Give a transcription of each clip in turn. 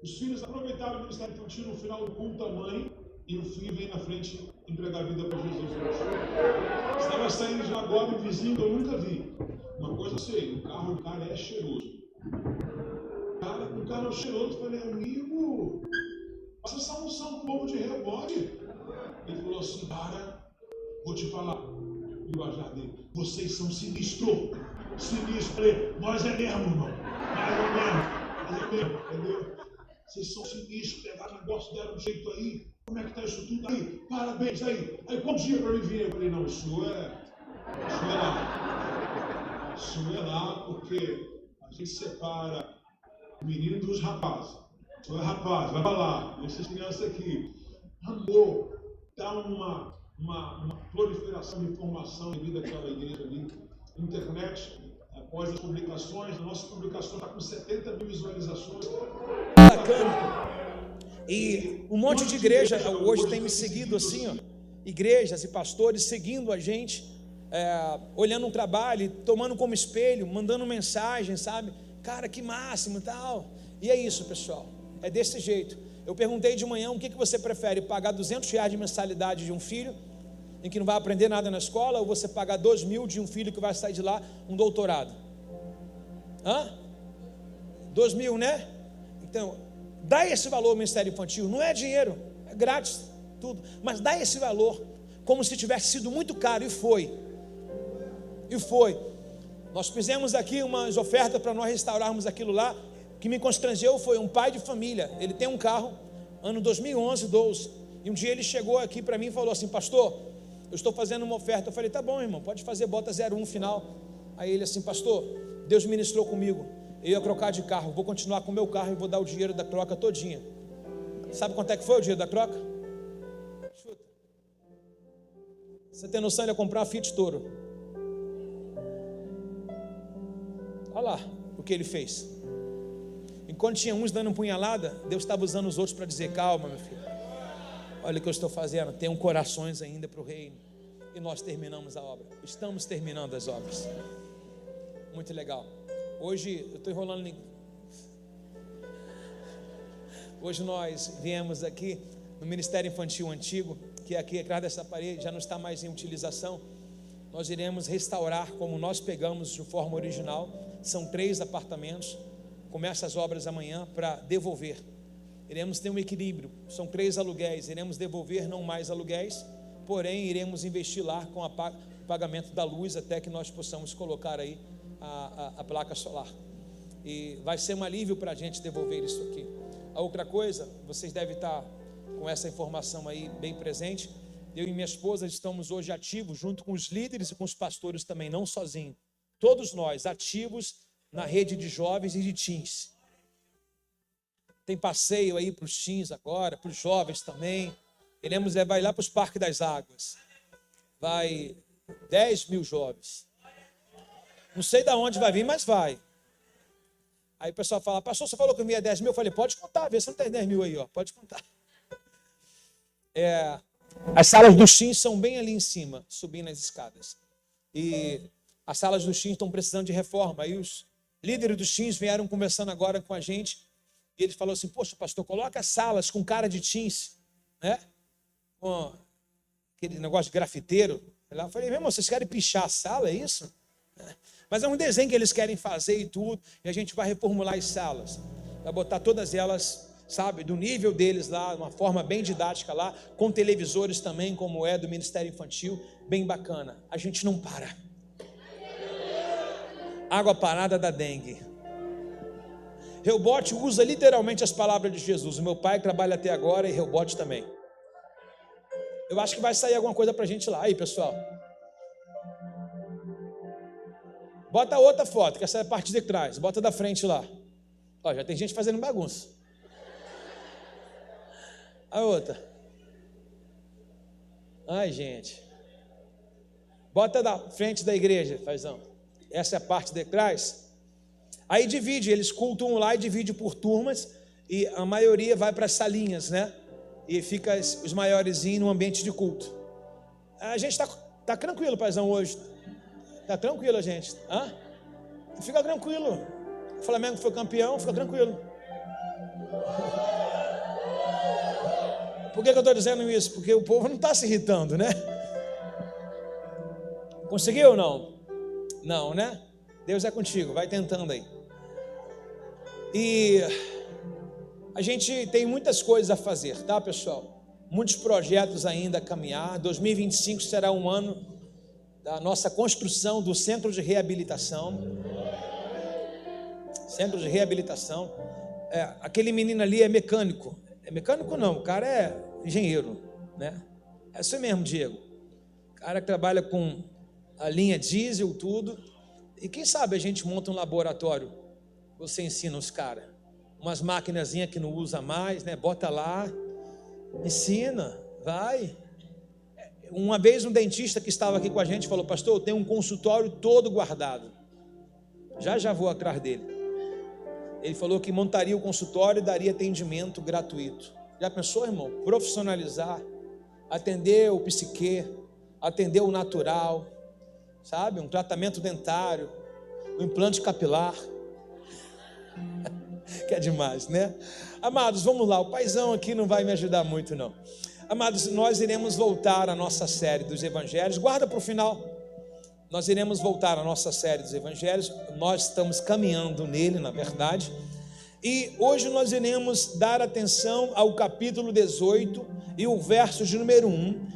Os filhos aproveitaram o ministério infantil no final do culto, a mãe e o filho vem na frente entregar a vida para Jesus hoje. Estava saindo de agora um vizinho que eu nunca vi. Uma coisa eu sei, o carro do cara é cheiroso. O cara é cheiroso. Eu falei, amigo, passa essa unção com o povo de rebote. Ele falou assim, cara, vou te falar, linguajar dele, vocês são sinistros. Sinistro. Falei, nós é mesmo, irmão. Mais ou menos. Mas é mesmo, entendeu? Vocês são sinistros, pegaram o negócio, deram um jeito aí. Como é que tá isso tudo aí? Parabéns aí. Aí quantos dias para mim vir? Eu falei, não, isso é lá. Isso é lá, porque a gente separa o menino dos rapazes. Isso é rapaz, vai pra lá. Essas crianças aqui. Amor, dá uma proliferação de informação devido àquela igreja ali. Internet, após as publicações, a nossa publicação está com 70 mil visualizações. Bacana. E um monte de igreja hoje tem me seguido assim, ó, igrejas e pastores seguindo a gente, olhando um trabalho, tomando como espelho, mandando mensagem, sabe? Cara, que máximo e tal. E é isso, pessoal, é desse jeito. Eu perguntei de manhã, o que você prefere, pagar R$200 de mensalidade de um filho, em que não vai aprender nada na escola, ou você pagar 2 mil de um filho que vai sair de lá um doutorado? 2 mil, né? Então, dá esse valor ao Ministério Infantil, não é dinheiro, é grátis, tudo, mas dá esse valor, como se tivesse sido muito caro, e foi. Nós fizemos aqui umas ofertas para nós restaurarmos aquilo lá. O que me constrangeu foi um pai de família, ele tem um carro, ano 2011, 12, e um dia ele chegou aqui para mim e falou assim, pastor, eu estou fazendo uma oferta. Eu falei, tá bom, irmão, pode fazer, bota 01 final. Aí ele assim, pastor, Deus ministrou comigo, eu ia trocar de carro, vou continuar com o meu carro e vou dar o dinheiro da troca todinha. Sabe quanto é que foi o dinheiro da troca? Chuta. Você tem noção, ele ia comprar uma Fiat Toro. Olha lá o que ele fez. Enquanto tinha uns dando punhalada, Deus estava usando os outros para dizer, calma, meu filho, olha o que eu estou fazendo, tenham corações ainda para o reino. E nós terminamos a obra, estamos terminando as obras. Muito legal. Hoje, eu estou enrolando. Hoje nós viemos aqui no Ministério Infantil Antigo, que é aqui atrás dessa parede, já não está mais em utilização. Nós iremos restaurar como nós pegamos de forma original. São 3 apartamentos. Começa as obras amanhã para devolver. Iremos ter um equilíbrio, são 3 aluguéis, iremos devolver não mais aluguéis, porém iremos investir lá com o pagamento da luz até que nós possamos colocar aí a placa solar. E vai ser um alívio para a gente devolver isso aqui. A outra coisa, vocês devem estar com essa informação aí bem presente, eu e minha esposa estamos hoje ativos, junto com os líderes e com os pastores também, não sozinho, todos nós ativos na rede de jovens e de teens. Tem passeio aí para os teens agora, para os jovens também. Iremos levar lá para os Parques das Águas. Vai 10 mil jovens. Não sei de onde vai vir, mas vai. Aí o pessoal fala, pastor, você falou que eu ia 10 mil? Eu falei, pode contar, vê se não tem 10 mil aí, ó. Pode contar. As salas dos teens são bem ali em cima, subindo as escadas. E as salas dos teens estão precisando de reforma. Aí os líderes dos teens vieram conversando agora com a gente. E ele falou assim, poxa, pastor, coloca as salas com cara de teens, né? Com aquele negócio de grafiteiro. Eu falei, meu irmão, vocês querem pichar a sala, é isso? Mas é um desenho que eles querem fazer e tudo. E a gente vai reformular as salas. Vai botar todas elas, sabe, do nível deles lá, uma forma bem didática lá, com televisores também, como é do Ministério Infantil, bem bacana. A gente não para. Água parada da dengue. Reubote usa literalmente as palavras de Jesus. O meu pai trabalha até agora e Reubote também. Eu acho que vai sair alguma coisa pra gente lá. Aí, pessoal. Bota outra foto, que essa é a parte de trás. Bota da frente lá. Ó, já tem gente fazendo bagunça. A outra. Ai, gente. Bota da frente da igreja, fazão. Essa é a parte de trás. Aí divide, eles cultuam lá e divide por turmas. E a maioria vai para as salinhas, né? E fica os maiorzinhos no ambiente de culto. A gente tá tranquilo, paizão, hoje. Tá tranquilo, a gente. Fica tranquilo. O Flamengo foi campeão, fica tranquilo. Por que eu estou dizendo isso? Porque o povo não está se irritando, né? Conseguiu ou não? Não, né? Deus é contigo, vai tentando aí. E a gente tem muitas coisas a fazer, tá, pessoal? muitos projetos ainda a caminhar. 2025 será um ano da nossa construção do centro de reabilitação. Centro de reabilitação. Aquele menino ali é mecânico. É mecânico não, o cara é engenheiro, né? É isso mesmo, Diego. O cara que trabalha com a linha diesel, tudo. E quem sabe a gente monta um laboratório. Você ensina os caras. Umas maquinazinhas que não usa mais, né? Bota lá, ensina, vai. Uma vez um dentista que estava aqui com a gente falou: pastor, eu tenho um consultório todo guardado. Já vou atrás dele. Ele falou que montaria o consultório e daria atendimento gratuito. Já pensou, irmão? Profissionalizar, atender o psique, atender o natural, sabe? Um tratamento dentário, um implante capilar. Que é demais, né? Amados, vamos lá. O paizão aqui não vai me ajudar muito, não. Amados, nós iremos voltar à nossa série dos evangelhos. Guarda para o final. Nós iremos voltar à nossa série dos evangelhos. Nós estamos caminhando nele, na verdade. E hoje nós iremos dar atenção ao capítulo 18 e o verso de número 1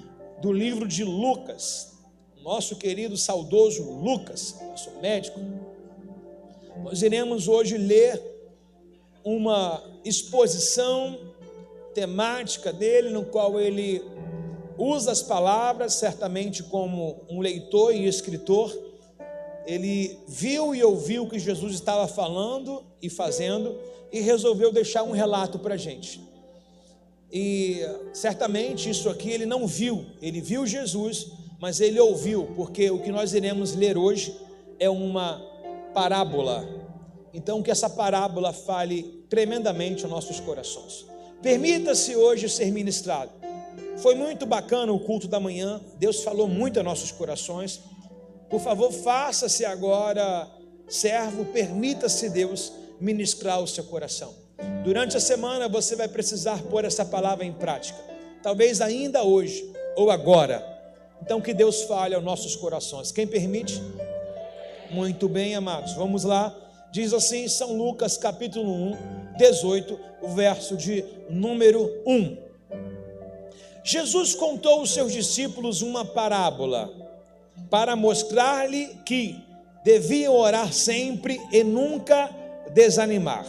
do livro de Lucas. Nosso querido, saudoso Lucas, nosso médico. Nós iremos hoje ler uma exposição temática dele, no qual ele usa as palavras, certamente como um leitor e escritor. Ele viu e ouviu o que Jesus estava falando e fazendo e resolveu deixar um relato para a gente. E certamente isso aqui ele não viu, ele viu Jesus, mas ele ouviu, porque o que nós iremos ler hoje é uma parábola. Então que essa parábola fale tremendamente aos nossos corações. Permita-se hoje ser ministrado. Foi muito bacana o culto da manhã, Deus falou muito a nossos corações. Por favor, faça-se agora servo, permita-se Deus ministrar o seu coração. Durante a semana você vai precisar pôr essa palavra em prática, talvez ainda hoje ou agora. Então que Deus fale aos nossos corações. Quem permite? Muito bem, amados, vamos lá. Diz assim, São Lucas capítulo 1, 18, o verso de número 1. Jesus contou aos seus discípulos uma parábola para mostrar-lhe que deviam orar sempre e nunca desanimar.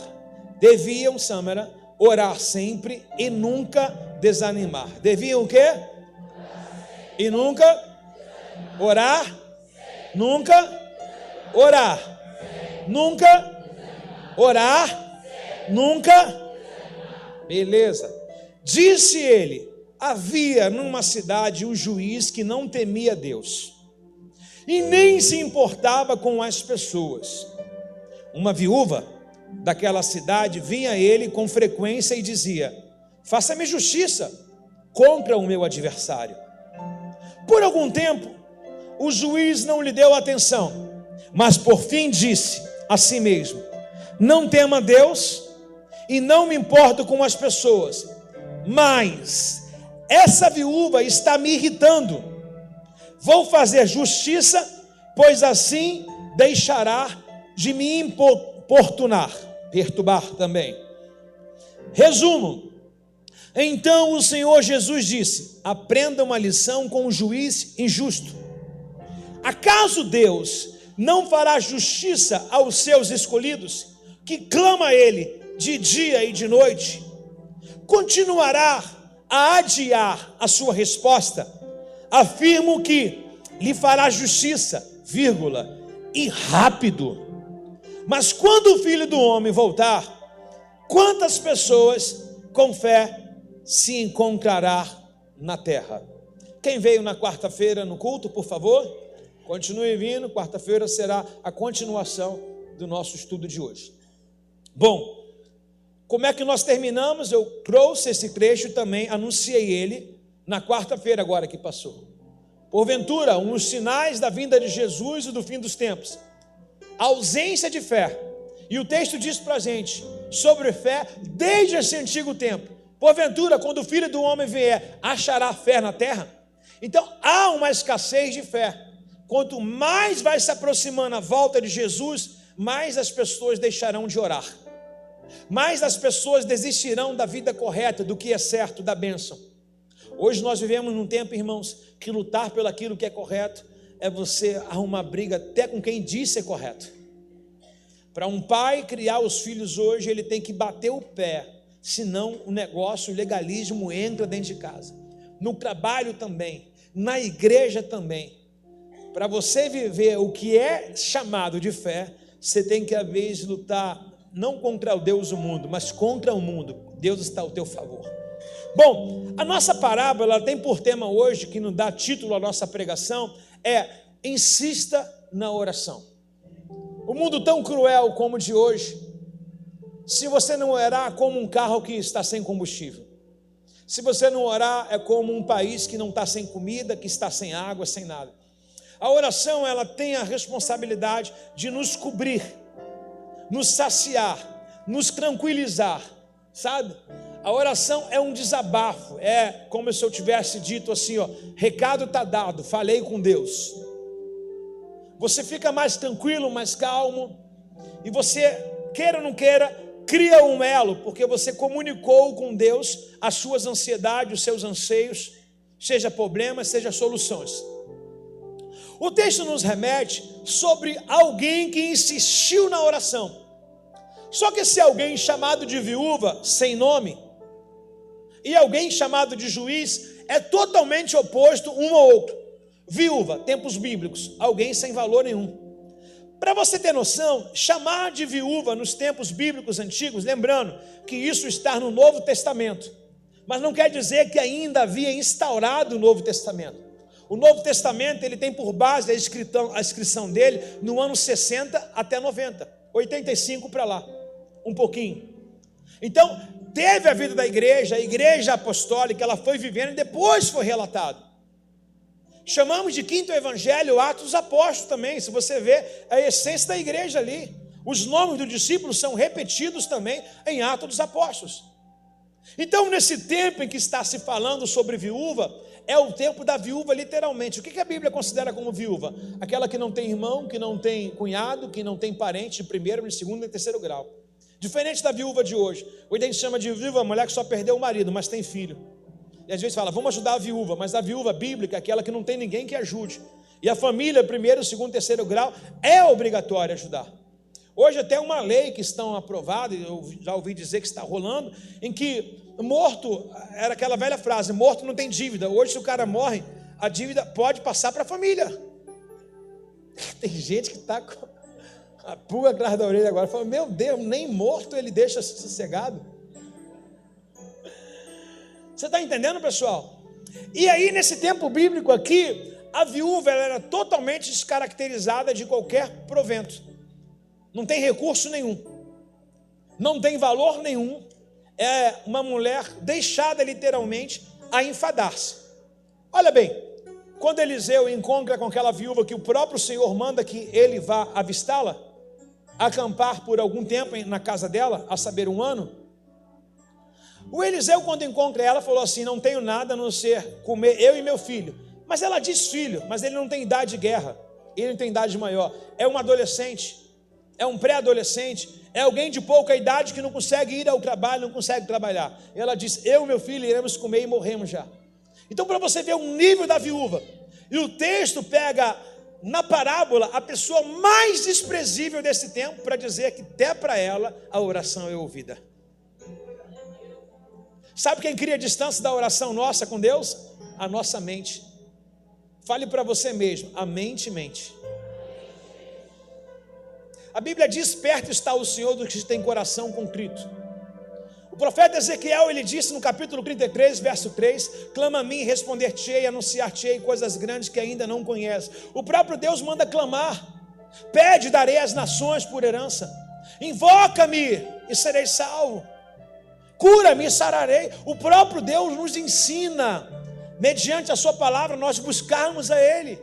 Deviam, Samara, orar sempre e nunca desanimar. Deviam o quê? E nunca orar, nunca orar. Nunca orar, nunca. Beleza. Disse ele: havia numa cidade um juiz que não temia Deus e nem se importava com as pessoas. Uma viúva daquela cidade vinha a ele com frequência e dizia: faça-me justiça contra o meu adversário. Por algum tempo o juiz não lhe deu atenção, mas por fim disse a si mesmo: não tema Deus e não me importo com as pessoas, mas essa viúva está me irritando. Vou fazer justiça, pois assim deixará de me importunar, perturbar também. Resumo: então o Senhor Jesus disse: aprenda uma lição com o juiz injusto. Acaso Deus não fará justiça aos seus escolhidos, que clama a Ele de dia e de noite? Continuará a adiar a sua resposta? Afirmo que lhe fará justiça, e rápido. Mas quando o Filho do Homem voltar, quantas pessoas com fé se encontrará na terra? Quem veio na quarta-feira no culto, por favor? Continue vindo, quarta-feira será a continuação do nosso estudo de hoje. Bom, como é que nós terminamos? Eu trouxe esse trecho também, anunciei ele na quarta-feira agora que passou. Porventura, um dos sinais da vinda de Jesus e do fim dos tempos, a ausência de fé. E o texto diz para a gente sobre fé desde esse antigo tempo. Porventura, quando o Filho do Homem vier, achará fé na terra? Então, há uma escassez de fé. Quanto mais vai se aproximando a volta de Jesus, mais as pessoas deixarão de orar. Mais as pessoas desistirão da vida correta, do que é certo, da bênção. Hoje nós vivemos num tempo, irmãos, que lutar pelo aquilo que é correto é você arrumar briga até com quem diz ser correto. Para um pai criar os filhos hoje, ele tem que bater o pé, senão o negócio, o legalismo entra dentro de casa. No trabalho também, na igreja também. Para você viver o que é chamado de fé, você tem que, às vezes, lutar não contra o Deus do mundo, mas contra o mundo. Deus está ao teu favor. Bom, a nossa parábola ela tem por tema hoje, que nos dá título à nossa pregação, é insista na oração. O mundo tão cruel como o de hoje, se você não orar, como um carro que está sem combustível. Se você não orar, é como um país que não está sem comida, que está sem água, sem nada. A oração, ela tem a responsabilidade de nos cobrir, nos saciar, nos tranquilizar, sabe? A oração é um desabafo, é como se eu tivesse dito assim, ó, recado está dado, falei com Deus. Você fica mais tranquilo, mais calmo, e você, queira ou não queira, cria um elo, porque você comunicou com Deus as suas ansiedades, os seus anseios, seja problemas, seja soluções. O texto nos remete sobre alguém que insistiu na oração. Só que esse alguém chamado de viúva, sem nome, e alguém chamado de juiz, é totalmente oposto um ao outro. Viúva, tempos bíblicos, alguém sem valor nenhum. Para você ter noção, chamar de viúva nos tempos bíblicos antigos, lembrando que isso está no Novo Testamento, mas não quer dizer que ainda havia instaurado o Novo Testamento. O Novo Testamento ele tem por base a inscrição dele no ano 60 até 90, 85 para lá, um pouquinho. Então, teve a vida da igreja, a igreja apostólica, ela foi vivendo e depois foi relatado. Chamamos de quinto evangelho, Atos dos Apóstolos também, se você vê a essência da igreja ali. Os nomes dos discípulos são repetidos também em Atos dos Apóstolos. Então, nesse tempo em que está se falando sobre viúva, é o tempo da viúva literalmente. O que a Bíblia considera como viúva? Aquela que não tem irmão, que não tem cunhado, que não tem parente de primeiro, de segundo e terceiro grau. Diferente da viúva de hoje. Hoje a gente chama de viúva a mulher que só perdeu o marido, mas tem filho. E às vezes fala, vamos ajudar a viúva, mas a viúva bíblica é aquela que não tem ninguém que ajude. E a família, primeiro, segundo, terceiro grau, é obrigatória ajudar. Hoje até uma lei que estão aprovada, eu já ouvi dizer que está rolando, em que morto, era aquela velha frase, morto não tem dívida. Hoje se o cara morre, a dívida pode passar para a família. Tem gente que está com a pulga atrás da orelha agora, fala, meu Deus, nem morto ele deixa sossegado. Você está entendendo, pessoal? E aí, nesse tempo bíblico aqui, a viúva ela era totalmente descaracterizada de qualquer provento. Não tem recurso nenhum. Não tem valor nenhum. É uma mulher deixada literalmente a enfadar-se. Olha bem, quando Eliseu encontra com aquela viúva que o próprio Senhor manda que ele vá avistá-la, acampar por algum tempo na casa dela, a saber, 1 ano, o Eliseu, quando encontra ela, falou assim, não tenho nada a não ser comer eu e meu filho. Mas ela diz filho, mas ele não tem idade de guerra, ele não tem idade maior, é um adolescente, é um pré-adolescente, é alguém de pouca idade que não consegue ir ao trabalho, não consegue trabalhar. Ela diz, eu e meu filho iremos comer e morremos já. Então, para você ver o nível da viúva, e o texto pega na parábola a pessoa mais desprezível desse tempo, para dizer que até para ela a oração é ouvida. Sabe quem cria a distância da oração nossa com Deus? A nossa mente. Fale para você mesmo, a mente mente. A Bíblia diz, perto está o Senhor dos que tem coração contrito. O profeta Ezequiel, ele disse no capítulo 33, verso 3, clama a mim, responder-te-ei, anunciar-te-ei coisas grandes que ainda não conheces. O próprio Deus manda clamar, pede, darei às nações por herança, invoca-me e serei salvo. Cura-me e sararei. O próprio Deus nos ensina, mediante a sua palavra, nós buscarmos a Ele,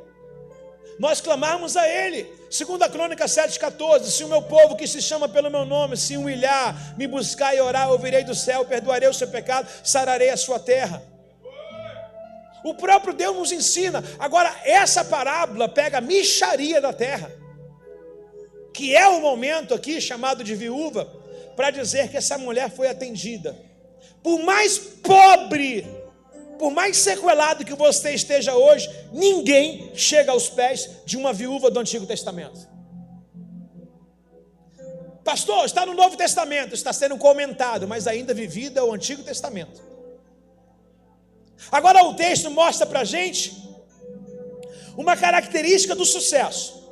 nós clamarmos a Ele. 2 Crônicas 7,14, se o meu povo que se chama pelo meu nome se humilhar, me buscar e orar, ouvirei do céu, perdoarei o seu pecado, sararei a sua terra. O próprio Deus nos ensina. Agora essa parábola pega a mixaria da terra, que é o momento aqui chamado de viúva, para dizer que essa mulher foi atendida. Por mais pobre por mais sequelado que você esteja hoje, ninguém chega aos pés de uma viúva do Antigo Testamento. Pastor, está no Novo Testamento, está sendo comentado, mas ainda vivido é o Antigo Testamento. Agora o texto mostra para a gente uma característica do sucesso.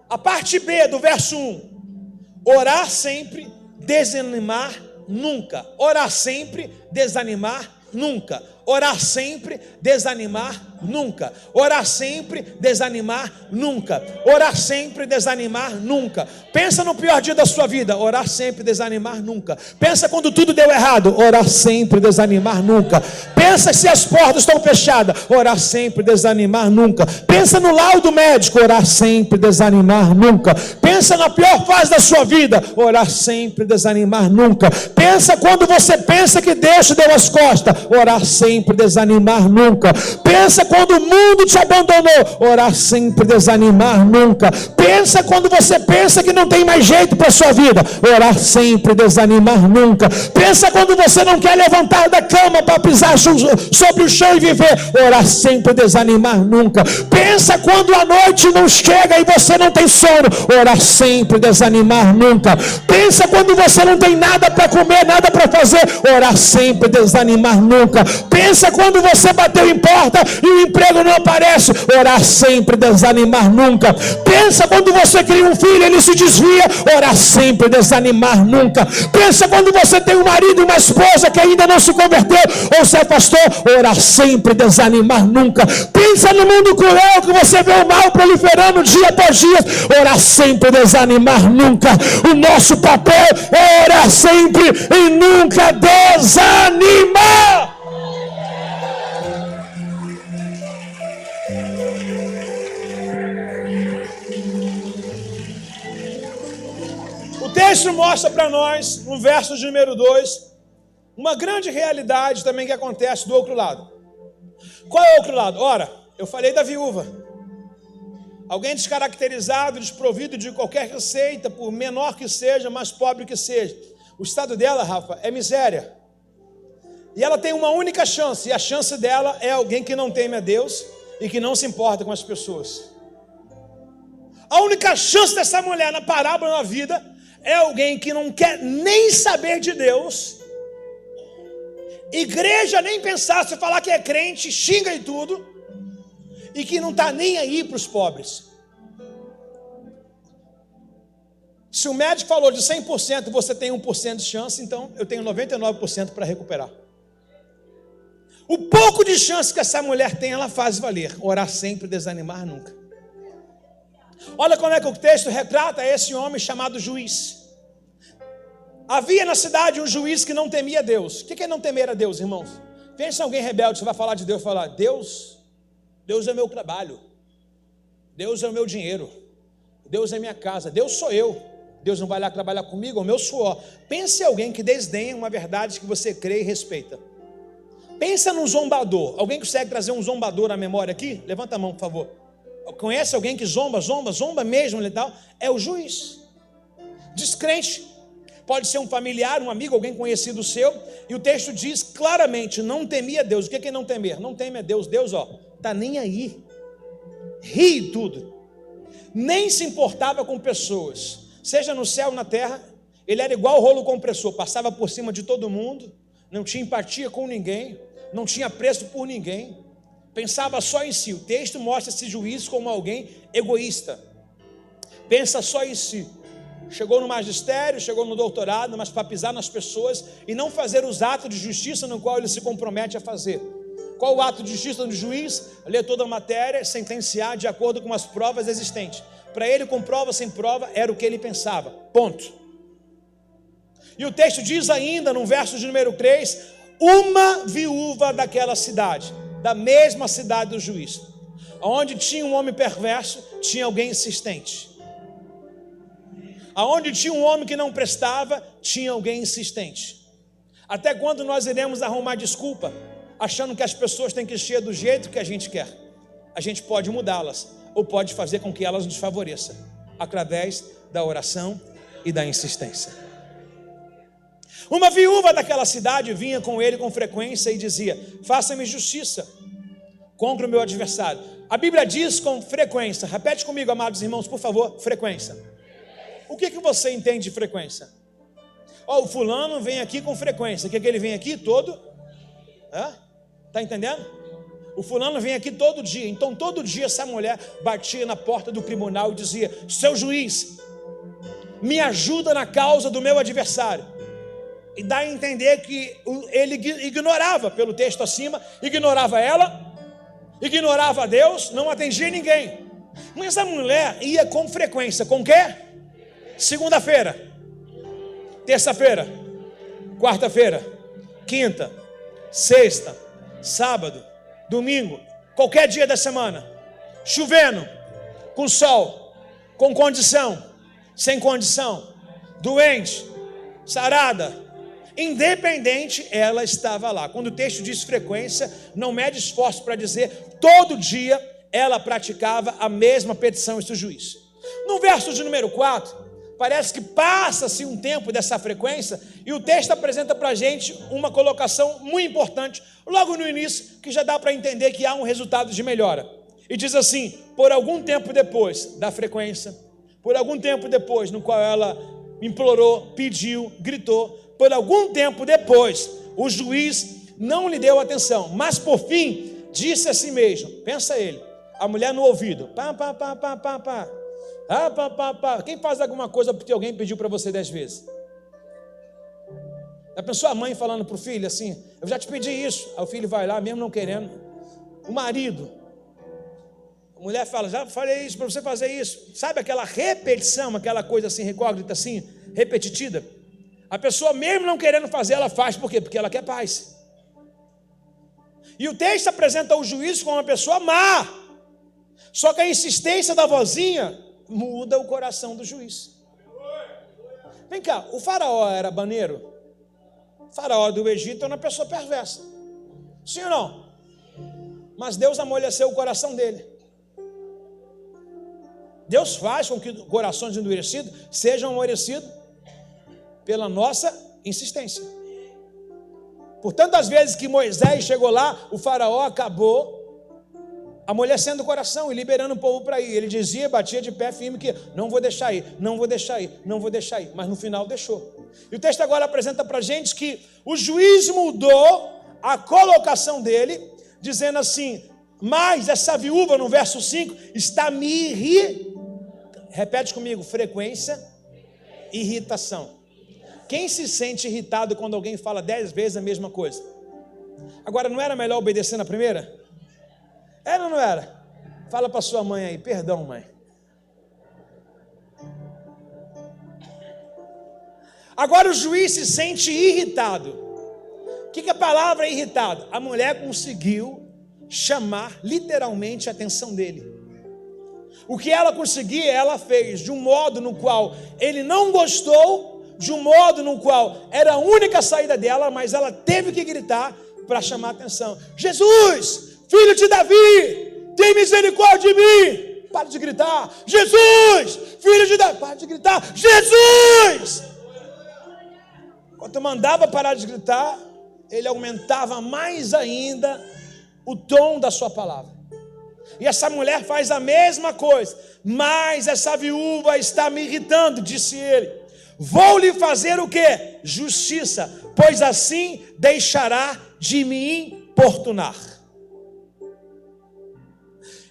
A parte B do verso 1. Orar sempre, desanimar nunca. Orar sempre, desanimar nunca. Orar sempre, desanimar nunca. Orar sempre, desanimar nunca. Orar sempre, desanimar nunca. Pensa no pior dia da sua vida. Orar sempre, desanimar nunca. Pensa quando tudo deu errado. Orar sempre, desanimar nunca. Pensa se as portas estão fechadas. Orar sempre, desanimar nunca. Pensa no laudo médico. Orar sempre, desanimar nunca. Pensa na pior fase da sua vida. Orar sempre, desanimar nunca. Pensa quando você pensa que Deus te deu as costas. Orar sempre, desanimar nunca. Pensa quando o mundo te abandonou. Orar sempre, desanimar nunca. Pensa quando você pensa que não tem mais jeito para a sua vida. Orar sempre, desanimar nunca. Pensa quando você não quer levantar da cama para pisar sobre o chão e viver. Orar sempre, desanimar nunca. Pensa quando a noite não chega e você não tem sono. Orar sempre, desanimar nunca. Pensa quando você não tem nada para comer, nada para fazer. Orar sempre, desanimar nunca. Pensa quando você bateu em porta e o emprego não aparece. Orar sempre, desanimar nunca. Pensa quando você cria um filho e ele se desvia. Orar sempre, desanimar nunca. Pensa quando você tem um marido e uma esposa que ainda não se converteu ou se afastou. Orar sempre, desanimar nunca. Pensa no mundo cruel que você vê o mal proliferando dia após dia. Orar sempre, desanimar nunca. O nosso papel é orar sempre e nunca desanimar. O texto mostra para nós, no verso de número 2, uma grande realidade também que acontece do outro lado. Qual é o outro lado? Ora, eu falei da viúva. Alguém descaracterizado, desprovido de qualquer receita, por menor que seja, mais pobre que seja. O estado dela, Rafa, é miséria. E ela tem uma única chance, e a chance dela é alguém que não teme a Deus e que não se importa com as pessoas. A única chance dessa mulher na parábola na vida é alguém que não quer nem saber de Deus, igreja nem pensar, se falar que é crente, xinga e tudo, e que não está nem aí para os pobres. Se o médico falou de 100%, você tem 1% de chance, então eu tenho 99% para recuperar. O pouco de chance que essa mulher tem, ela faz valer. Orar sempre, desanimar nunca. Olha como é que o texto retrata esse homem chamado juiz. Havia na cidade um juiz que não temia Deus. O que é não temer a Deus, irmãos? Pensa em alguém rebelde, você vai falar de Deus, falar, Deus é meu trabalho, Deus é o meu dinheiro, Deus é minha casa, Deus sou eu, Deus não vai lá trabalhar comigo, é o meu suor. Pense em alguém que desdenha uma verdade que você crê e respeita. Pensa num zombador. Alguém consegue trazer um zombador à memória aqui? Levanta a mão, por favor. Conhece alguém que zomba mesmo e tal? É o juiz. Descrente. Pode ser um familiar, um amigo, alguém conhecido seu. E o texto diz claramente, não temia Deus. O que é não temer? Não teme a Deus. Deus, está nem aí. Ri tudo. Nem se importava com pessoas. Seja no céu ou na terra, ele era igual rolo compressor. Passava por cima de todo mundo. Não tinha empatia com ninguém. Não tinha apreço por ninguém. Pensava só em si. O texto mostra esse juiz como alguém egoísta. Pensa só em si. Chegou no magistério, chegou no doutorado, mas para pisar nas pessoas e não fazer os atos de justiça no qual ele se compromete a fazer. Qual o ato de justiça do juiz? Ler toda a matéria, sentenciar de acordo com as provas existentes. Para ele, com prova, sem prova, era o que ele pensava. Ponto. E o texto diz ainda, no verso de número 3, uma viúva daquela cidade, da mesma cidade do juiz, onde tinha um homem perverso, tinha alguém insistente. Aonde tinha um homem que não prestava, tinha alguém insistente. Até quando nós iremos arrumar desculpa, achando que as pessoas têm que ser do jeito que a gente quer? A gente pode mudá-las, ou pode fazer com que elas nos favoreçam, através da oração e da insistência. Uma viúva daquela cidade vinha com ele com frequência e dizia: faça-me justiça contra o meu adversário. A Bíblia diz com frequência. Repete comigo, amados irmãos, por favor, frequência. O que você entende de frequência? O fulano vem aqui com frequência. O que ele vem aqui todo? Está entendendo? O fulano vem aqui todo dia. Então todo dia essa mulher batia na porta do tribunal e dizia: seu juiz, me ajuda na causa do meu adversário. E dá a entender que ele ignorava, pelo texto acima, ignorava ela, ignorava a Deus, não atendia ninguém. Mas a mulher ia com frequência. Com o quê? Segunda-feira, terça-feira, quarta-feira, quinta, sexta, sábado, domingo, qualquer dia da semana, chovendo, com sol, com condição, sem condição, doente, sarada, independente, ela estava lá. Quando o texto diz frequência, não mede esforço para dizer, todo dia ela praticava a mesma petição e juiz. No verso de número 4, parece que passa-se um tempo dessa frequência e o texto apresenta para a gente uma colocação muito importante, logo no início, que já dá para entender que há um resultado de melhora. E diz assim: por algum tempo depois da frequência, por algum tempo depois no qual ela implorou, pediu, gritou, por algum tempo depois, o juiz não lhe deu atenção, mas por fim, disse a si mesmo, pensa ele, a mulher no ouvido, quem faz alguma coisa porque alguém pediu para você 10 vezes? Já pensou a mãe falando para o filho assim: eu já te pedi isso. Aí o filho vai lá, mesmo não querendo. O marido, a mulher fala: já falei isso para você fazer isso. Sabe aquela repetição, aquela coisa assim, recógnita assim, repetitiva? A pessoa mesmo não querendo fazer, ela faz. Por quê? Porque ela quer paz. E o texto apresenta o juiz como uma pessoa má. Só que a insistência da vozinha muda o coração do juiz. Vem cá, o faraó era baneiro? O faraó do Egito é uma pessoa perversa. Sim ou não? Mas Deus amoleceu o coração dele. Deus faz com que corações endurecidos sejam amolecidos pela nossa insistência. Por tantas vezes que Moisés chegou lá, o faraó acabou amolecendo o coração e liberando o povo para ir. Ele dizia, batia de pé firme que não vou deixar ir, não vou deixar ir, não vou deixar ir. Mas no final deixou. E o texto agora apresenta para a gente que o juiz mudou a colocação dele, dizendo assim: mas essa viúva, no verso 5, está me irritando. Repete comigo: frequência, irritação. Quem se sente irritado quando alguém fala 10 vezes a mesma coisa? Agora, não era melhor obedecer na primeira? Era ou não era? Fala para sua mãe aí: perdão, mãe. Agora o juiz se sente irritado. O que é a palavra irritado? A mulher conseguiu chamar literalmente a atenção dele. O que ela conseguia, ela fez de um modo no qual ele não gostou, de um modo no qual era a única saída dela, mas ela teve que gritar para chamar a atenção: Jesus, filho de Davi, tem misericórdia de mim. Para de gritar: Jesus, filho de Davi. Para de gritar: Jesus. Quando mandava parar de gritar, ele aumentava mais ainda o tom da sua palavra. E essa mulher faz a mesma coisa. Mas essa viúva está me irritando, disse ele. Vou lhe fazer o quê? Justiça, pois assim deixará de me importunar.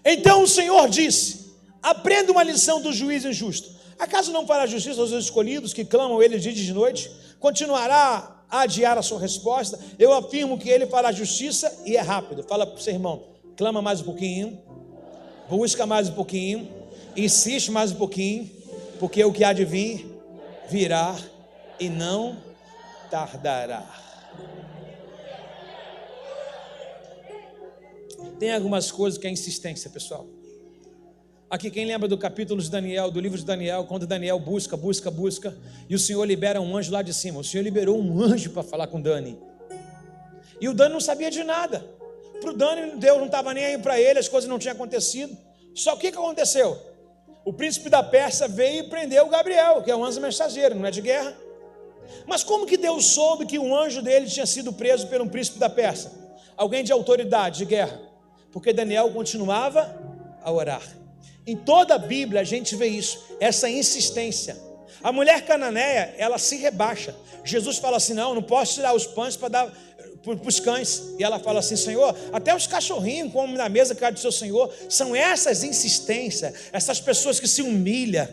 Então o Senhor disse: aprenda uma lição do juiz injusto. Acaso não fará justiça aos escolhidos que clamam ele dia e de noite? Continuará a adiar a sua resposta? Eu afirmo que ele fará justiça e é rápido. Fala para o seu irmão: clama mais um pouquinho, busca mais um pouquinho, insiste mais um pouquinho, porque o que há de vir, virá e não tardará. Tem algumas coisas que é insistência, pessoal. Aqui, quem lembra do capítulo de Daniel, do livro de Daniel, quando Daniel busca, e o Senhor libera um anjo lá de cima. O Senhor liberou um anjo para falar com Dani. E o Dani não sabia de nada. Para o Dani, Deus não estava nem aí para ele, as coisas não tinham acontecido. Só que o que aconteceu? O príncipe da Pérsia veio e prendeu o Gabriel, que é um anjo mensageiro, não é de guerra. Mas como que Deus soube que um anjo dele tinha sido preso por um príncipe da Pérsia? Alguém de autoridade, de guerra. Porque Daniel continuava a orar. Em toda a Bíblia a gente vê isso, essa insistência. A mulher cananeia, ela se rebaixa. Jesus fala assim, não posso tirar os pães para dar para os cães. E ela fala assim, Senhor, até os cachorrinhos comem na mesa cara do seu Senhor. São essas insistências, essas pessoas que se humilham,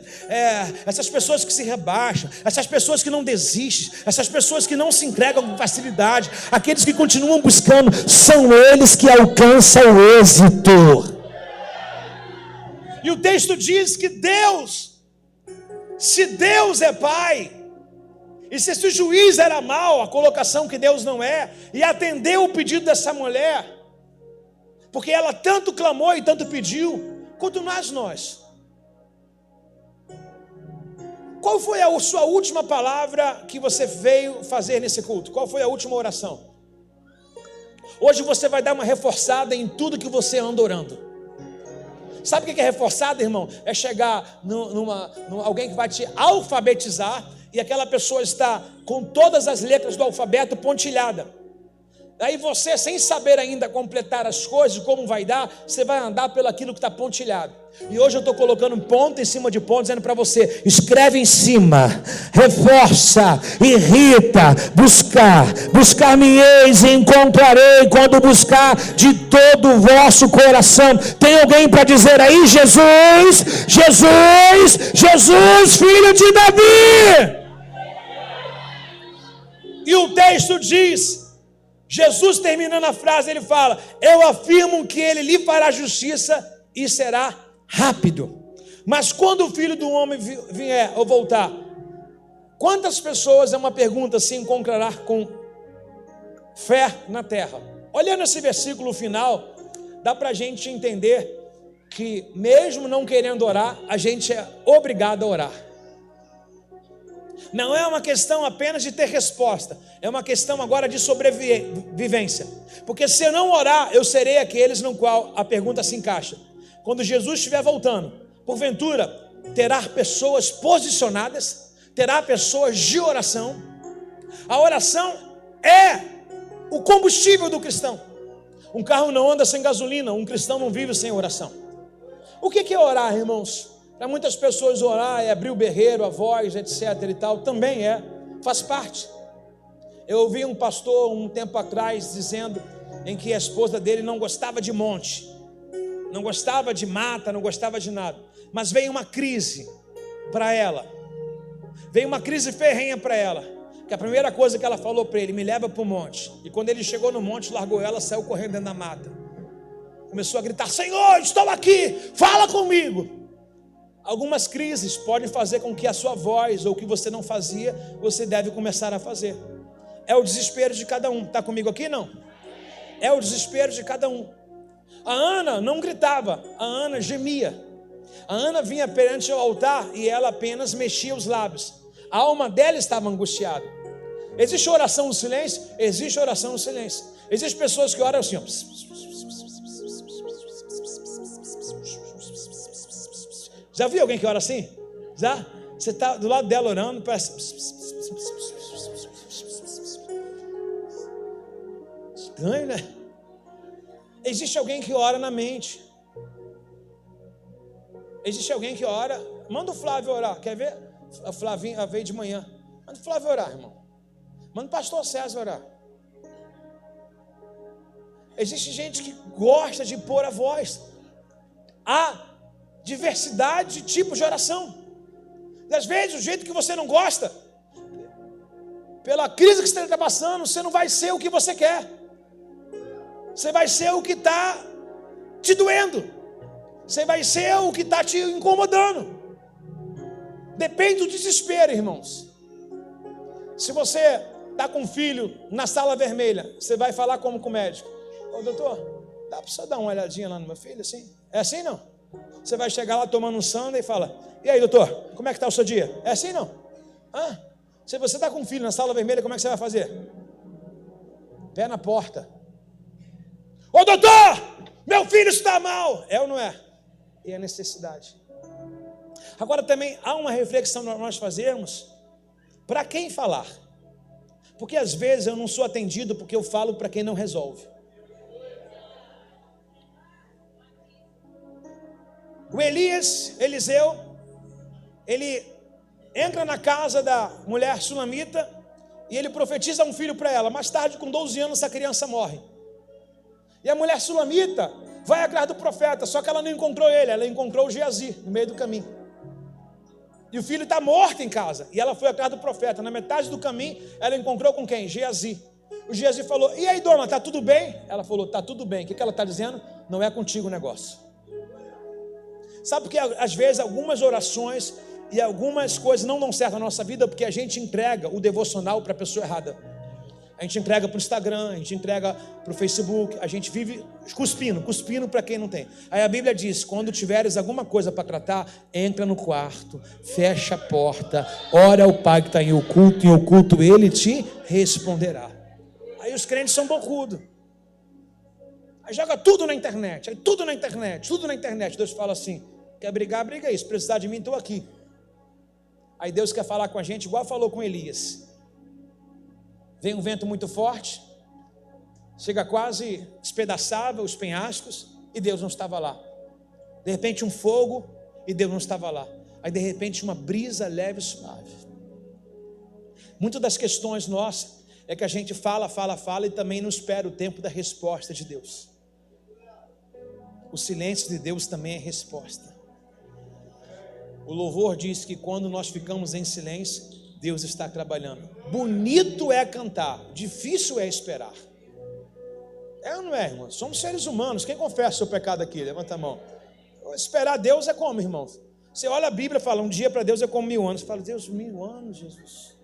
essas pessoas que se rebaixam, essas pessoas que não desistem, essas pessoas que não se entregam com facilidade, aqueles que continuam buscando, são eles que alcançam o êxito. E o texto diz que se Deus é Pai, e se esse juiz era mau, a colocação que Deus não é, e atendeu o pedido dessa mulher, porque ela tanto clamou e tanto pediu, quanto nós. Qual foi a sua última palavra que você veio fazer nesse culto? Qual foi a última oração? Hoje você vai dar uma reforçada em tudo que você anda orando. Sabe o que é reforçado, irmão? É chegar alguém que vai te alfabetizar, e aquela pessoa está com todas as letras do alfabeto pontilhada. Aí você, sem saber ainda completar as coisas, como vai dar, você vai andar pelo aquilo que está pontilhado. E hoje eu estou colocando ponto em cima de ponto, dizendo para você, escreve em cima, reforça, irrita, buscar-me-eis e encontrarei, quando buscar de todo o vosso coração. Tem alguém para dizer aí, Jesus, filho de Davi? E o texto diz, Jesus terminando a frase, ele fala, eu afirmo que ele lhe fará justiça e será rápido. Mas quando o Filho do Homem vier ou voltar, quantas pessoas, é uma pergunta, se encontrará com fé na terra? Olhando esse versículo final, dá para a gente entender que mesmo não querendo orar, a gente é obrigado a orar. Não é uma questão apenas de ter resposta, é uma questão agora de sobrevivência. Porque se eu não orar, eu serei aqueles no qual a pergunta se encaixa. Quando Jesus estiver voltando, porventura, terá pessoas posicionadas, terá pessoas de oração. A oração é o combustível do cristão. Um carro não anda sem gasolina, um cristão não vive sem oração. O que é orar, irmãos? Para muitas pessoas orar é abrir o berreiro, a voz, etc. e tal, também faz parte. Eu ouvi um pastor um tempo atrás dizendo em que a esposa dele não gostava de monte, não gostava de mata, não gostava de nada, mas veio uma crise para ela, veio uma crise ferrenha para ela, que a primeira coisa que ela falou para ele, me leva para o monte. E quando ele chegou no monte, largou ela, saiu correndo dentro da mata, começou a gritar, Senhor, estou aqui, fala comigo. Algumas crises podem fazer com que a sua voz, ou o que você não fazia, você deve começar a fazer. É o desespero de cada um. Está comigo aqui? Não? É o desespero de cada um. A Ana não gritava, a Ana gemia. A Ana vinha perante o altar e ela apenas mexia os lábios. A alma dela estava angustiada. Existe oração no silêncio? Existe oração no silêncio. Existem pessoas que oram assim, ó. Já viu alguém que ora assim? Já? Você está do lado dela orando, parece... Estranho, né? Existe alguém que ora na mente. Existe alguém que ora... Manda o Flávio orar, quer ver? A Flavinha veio de manhã. Manda o Flávio orar, irmão. Manda o pastor César orar. Existe gente que gosta de pôr a voz. Há diversidade de tipos de oração. E às vezes, o jeito que você não gosta, pela crise que você está passando, você não vai ser o que você quer. Você vai ser o que está te doendo. Você vai ser o que está te incomodando. Depende do desespero, irmãos. Se você está com um filho na sala vermelha, você vai falar como com o médico. Ô doutor, dá para você dar uma olhadinha lá no meu filho assim? É assim não? Você vai chegar lá tomando um sundae e fala, e aí doutor, como é que está o seu dia? É assim não? Se você está com um filho na sala vermelha, como é que você vai fazer? Pé na porta. Ô doutor, meu filho está mal. É ou não é? É a necessidade. Agora também há uma reflexão para nós fazermos. Para quem falar? Porque às vezes eu não sou atendido porque eu falo para quem não resolve. O Eliseu, ele entra na casa da mulher sulamita e ele profetiza um filho para ela. Mais tarde, com 12 anos, essa criança morre. E a mulher sulamita vai atrás do profeta, só que ela não encontrou ele, ela encontrou o Geazi no meio do caminho. E o filho está morto em casa, e ela foi atrás do profeta. Na metade do caminho, ela encontrou com quem? Geazi. O Geazi falou: e aí, dona, está tudo bem? Ela falou: está tudo bem. O que ela está dizendo? Não é contigo o negócio. Sabe porque às vezes algumas orações e algumas coisas não dão certo na nossa vida porque a gente entrega o devocional para a pessoa errada. A gente entrega para o Instagram, a gente entrega para o Facebook, a gente vive cuspindo para quem não tem. Aí a Bíblia diz: quando tiveres alguma coisa para tratar, entra no quarto, fecha a porta, ora ao Pai que está em oculto Ele te responderá. Aí os crentes são bocudos. Aí joga tudo na internet, tudo na internet. Deus fala assim: quer brigar, briga aí. Se precisar de mim, estou aqui. Aí Deus quer falar com a gente igual falou com Elias. Vem um vento muito forte, chega quase despedaçava os penhascos e Deus não estava lá. De repente um fogo e Deus não estava lá. Aí de repente uma brisa leve e suave. Muitas das questões nossas é que a gente fala e também não espera o tempo da resposta de Deus. O silêncio de Deus também é resposta. O louvor diz que quando nós ficamos em silêncio, Deus está trabalhando. Bonito é cantar, difícil é esperar. É ou não é, irmão? Somos seres humanos. Quem confessa o seu pecado aqui? Levanta a mão. Esperar Deus é como, irmãos? Você olha a Bíblia e fala: um dia para Deus é como 1000 anos. Você fala: Deus, 1000 anos, Jesus.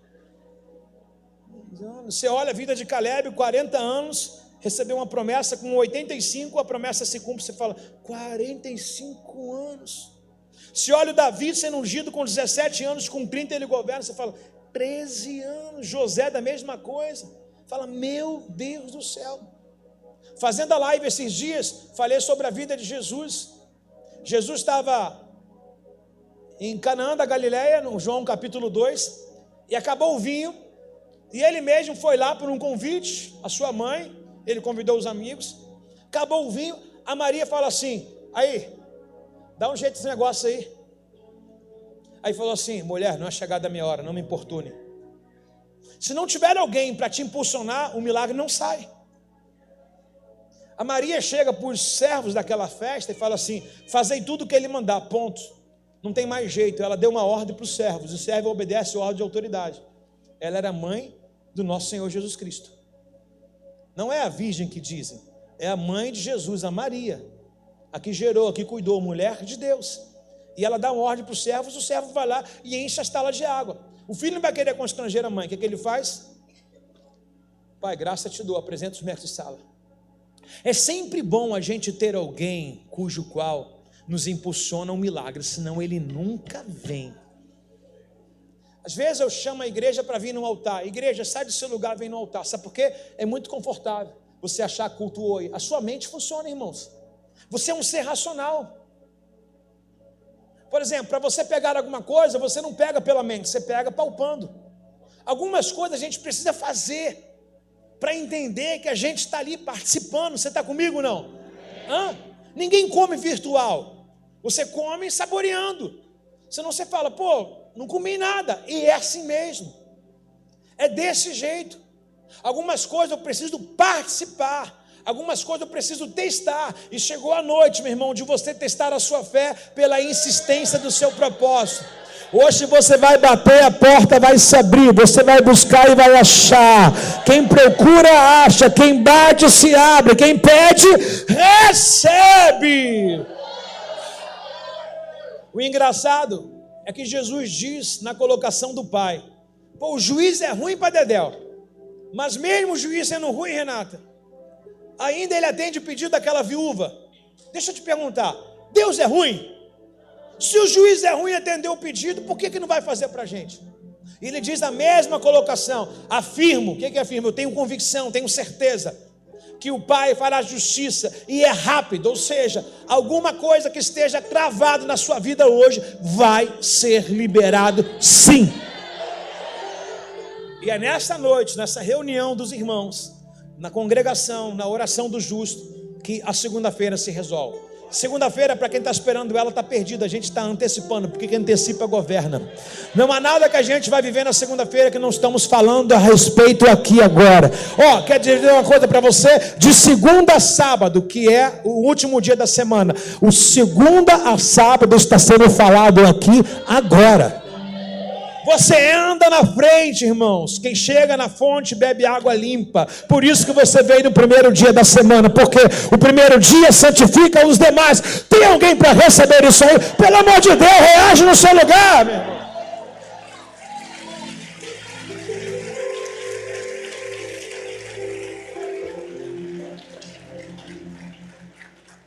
Você olha a vida de Caleb, 40 anos, recebeu uma promessa, com 85 a promessa se cumpre. Você fala: 45 anos. Se olha o Davi sendo ungido com 17 anos, com 30 ele governa, você fala: 13 anos. José da mesma coisa. Fala: meu Deus do céu. Fazendo a live esses dias, falei sobre a vida de Jesus. Jesus estava em Canaã da Galileia, no João capítulo 2, e acabou o vinho, e ele mesmo foi lá por um convite, a sua mãe, ele convidou os amigos, acabou o vinho, a Maria fala assim: aí, dá um jeito desse negócio aí. Aí falou assim: mulher, não é chegada a minha hora, não me importune. Se não tiver alguém para te impulsionar, o milagre não sai. A Maria chega para os servos daquela festa e fala assim: fazei tudo o que ele mandar, ponto. Não tem mais jeito. Ela deu uma ordem para os servos, o servo obedece a ordem de autoridade. Ela era mãe do nosso Senhor Jesus Cristo. Não é a virgem que dizem, é a mãe de Jesus, a Maria, a que gerou, a que cuidou, mulher de Deus. E ela dá uma ordem para os servos, o servo vai lá e enche as talas de água. O filho não vai querer constranger a mãe, o que ele faz? Pai, graça te dou, apresenta os mestres de sala. É sempre bom a gente ter alguém cujo qual nos impulsiona um milagre, senão ele nunca vem. Às vezes eu chamo a igreja para vir no altar. Igreja, sai do seu lugar, vem no altar. Sabe por quê? É muito confortável você achar culto hoje. A sua mente funciona, irmãos. Você é um ser racional. Por exemplo, para você pegar alguma coisa, você não pega pela mente, você pega palpando. Algumas coisas a gente precisa fazer para entender que a gente está ali participando. Você está comigo ou não? Hã? Ninguém come virtual. Você come saboreando. Senão você fala: pô, não comi nada. E é assim mesmo. É desse jeito. Algumas coisas eu preciso participar. Algumas coisas eu preciso testar. E chegou a noite, meu irmão, de você testar a sua fé pela insistência do seu propósito. Hoje você vai bater, a porta vai se abrir, você vai buscar e vai achar. Quem procura, acha. Quem bate, se abre. Quem pede, recebe. O engraçado é que Jesus diz na colocação do Pai: pô, o juiz é ruim para Dedéu. Mas mesmo o juiz sendo ruim, Renata, ainda ele atende o pedido daquela viúva. Deixa eu te perguntar, Deus é ruim? Se o juiz é ruim e atendeu o pedido, por que não vai fazer para a gente? Ele diz a mesma colocação: afirmo. O que é afirmo? Eu tenho convicção, tenho certeza que o Pai fará justiça e é rápido. Ou seja, alguma coisa que esteja travado na sua vida hoje vai ser liberado, sim. E é nessa noite, nessa reunião dos irmãos, na congregação, na oração do justo, que a segunda-feira se resolve. Segunda-feira, para quem está esperando ela, está perdida. A gente está antecipando, porque quem antecipa governa. Não há nada que a gente vai viver na segunda-feira que não estamos falando a respeito aqui agora. Quer dizer uma coisa para você? De segunda a sábado, que é o último dia da semana, o segunda a sábado está sendo falado aqui agora. Você anda na frente, irmãos. Quem chega na fonte bebe água limpa. Por isso que você veio no primeiro dia da semana, porque o primeiro dia santifica os demais. Tem alguém para receber isso aí? Pelo amor de Deus, reage no seu lugar, meu irmão.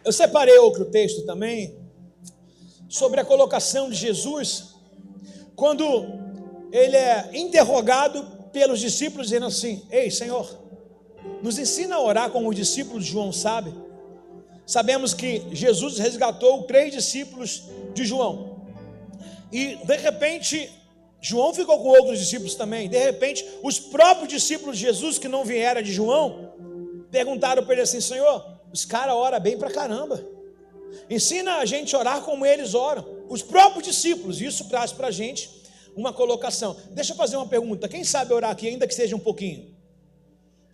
Eu separei outro texto também sobre a colocação de Jesus quando ele é interrogado pelos discípulos, dizendo assim: ei, Senhor, nos ensina a orar como os discípulos de João sabem. Sabemos que Jesus resgatou 3 discípulos de João, e de repente João ficou com outros discípulos também. De repente os próprios discípulos de Jesus, que não vieram de João, perguntaram para ele assim: Senhor, os caras oram bem pra caramba, ensina a gente a orar como eles oram. Os próprios discípulos. Isso traz para a gente uma colocação. Deixa eu fazer uma pergunta: quem sabe orar aqui, ainda que seja um pouquinho?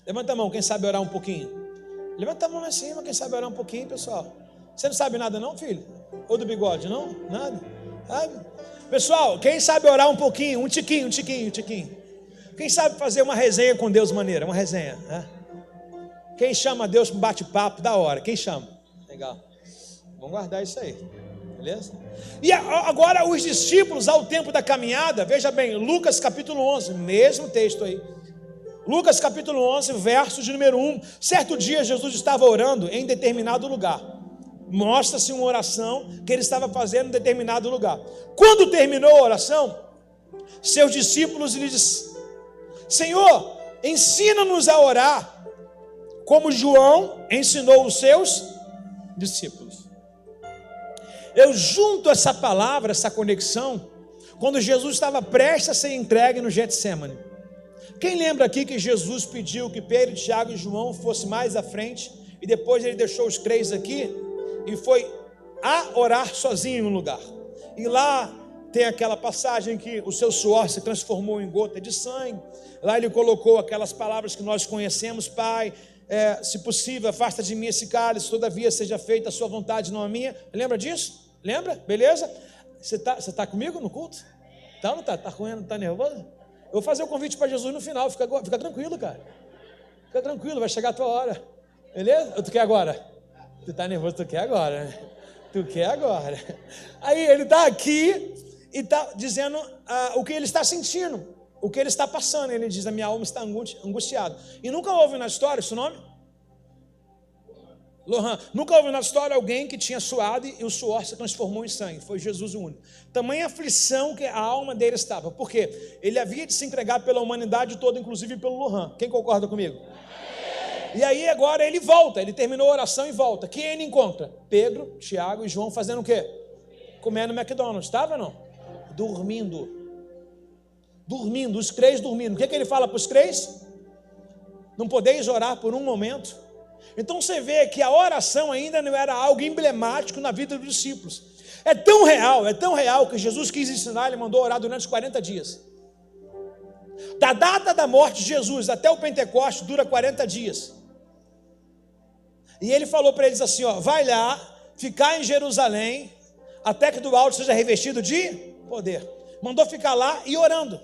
Levanta a mão, quem sabe orar um pouquinho? Levanta a mão lá em cima, quem sabe orar um pouquinho, pessoal. Você não sabe nada não, filho? Ou do bigode, não? Nada? Pessoal, quem sabe orar um pouquinho? Um tiquinho. Quem sabe fazer uma resenha com Deus maneira? Uma resenha, né? Quem chama Deus para um bate-papo da hora? Quem chama? Legal. Vamos guardar isso aí, beleza? E agora os discípulos, ao tempo da caminhada, veja bem, Lucas capítulo 11, mesmo texto aí. Lucas capítulo 11, verso de número 1. Certo dia Jesus estava orando em determinado lugar. Mostra-se uma oração que ele estava fazendo em determinado lugar. Quando terminou a oração, seus discípulos lhe disseram: Senhor, ensina-nos a orar, como João ensinou os seus discípulos. Eu junto essa palavra, essa conexão, quando Jesus estava prestes a ser entregue no Getsemane. Quem lembra aqui que Jesus pediu que Pedro, Tiago e João fossem mais à frente, e depois ele deixou os 3 aqui e foi a orar sozinho em um lugar? E lá tem aquela passagem que o seu suor se transformou em gota de sangue. Lá ele colocou aquelas palavras que nós conhecemos: Pai, se possível, afasta de mim esse cálice, todavia seja feita a sua vontade, não a minha. Lembra disso? Lembra? Beleza? Você tá comigo no culto? Tá ou não tá? Tá correndo, tá nervoso? Eu vou fazer o convite para Jesus no final. Fica tranquilo, cara. Fica tranquilo, vai chegar a tua hora. Beleza? Ou tu quer agora? Tu tá nervoso, tu quer agora, né? Tu quer agora. Aí ele tá aqui e tá dizendo o que ele está sentindo, o que ele está passando. Ele diz: a minha alma está angustiada. E nunca houve na história esse nome? Lohan. Nunca houve na história alguém que tinha suado e o suor se transformou em sangue. Foi Jesus o único. Tamanha aflição que a alma dele estava. Por quê? Ele havia de se entregar pela humanidade toda, inclusive pelo Lohan. Quem concorda comigo? E aí agora ele volta. Ele terminou a oração e volta. Quem ele encontra? Pedro, Tiago e João fazendo o quê? Comendo McDonald's. Estava ou não? Dormindo. Os 3 dormindo. O que ele fala para os 3? Não podeis orar por um momento? Então você vê que a oração ainda não era algo emblemático na vida dos discípulos. É tão real que Jesus quis ensinar. Ele mandou orar durante os 40 dias. Da data da morte de Jesus até o Pentecoste dura 40 dias. E ele falou para eles assim: vai lá, ficar em Jerusalém, até que do alto seja revestido de poder. Mandou ficar lá e orando.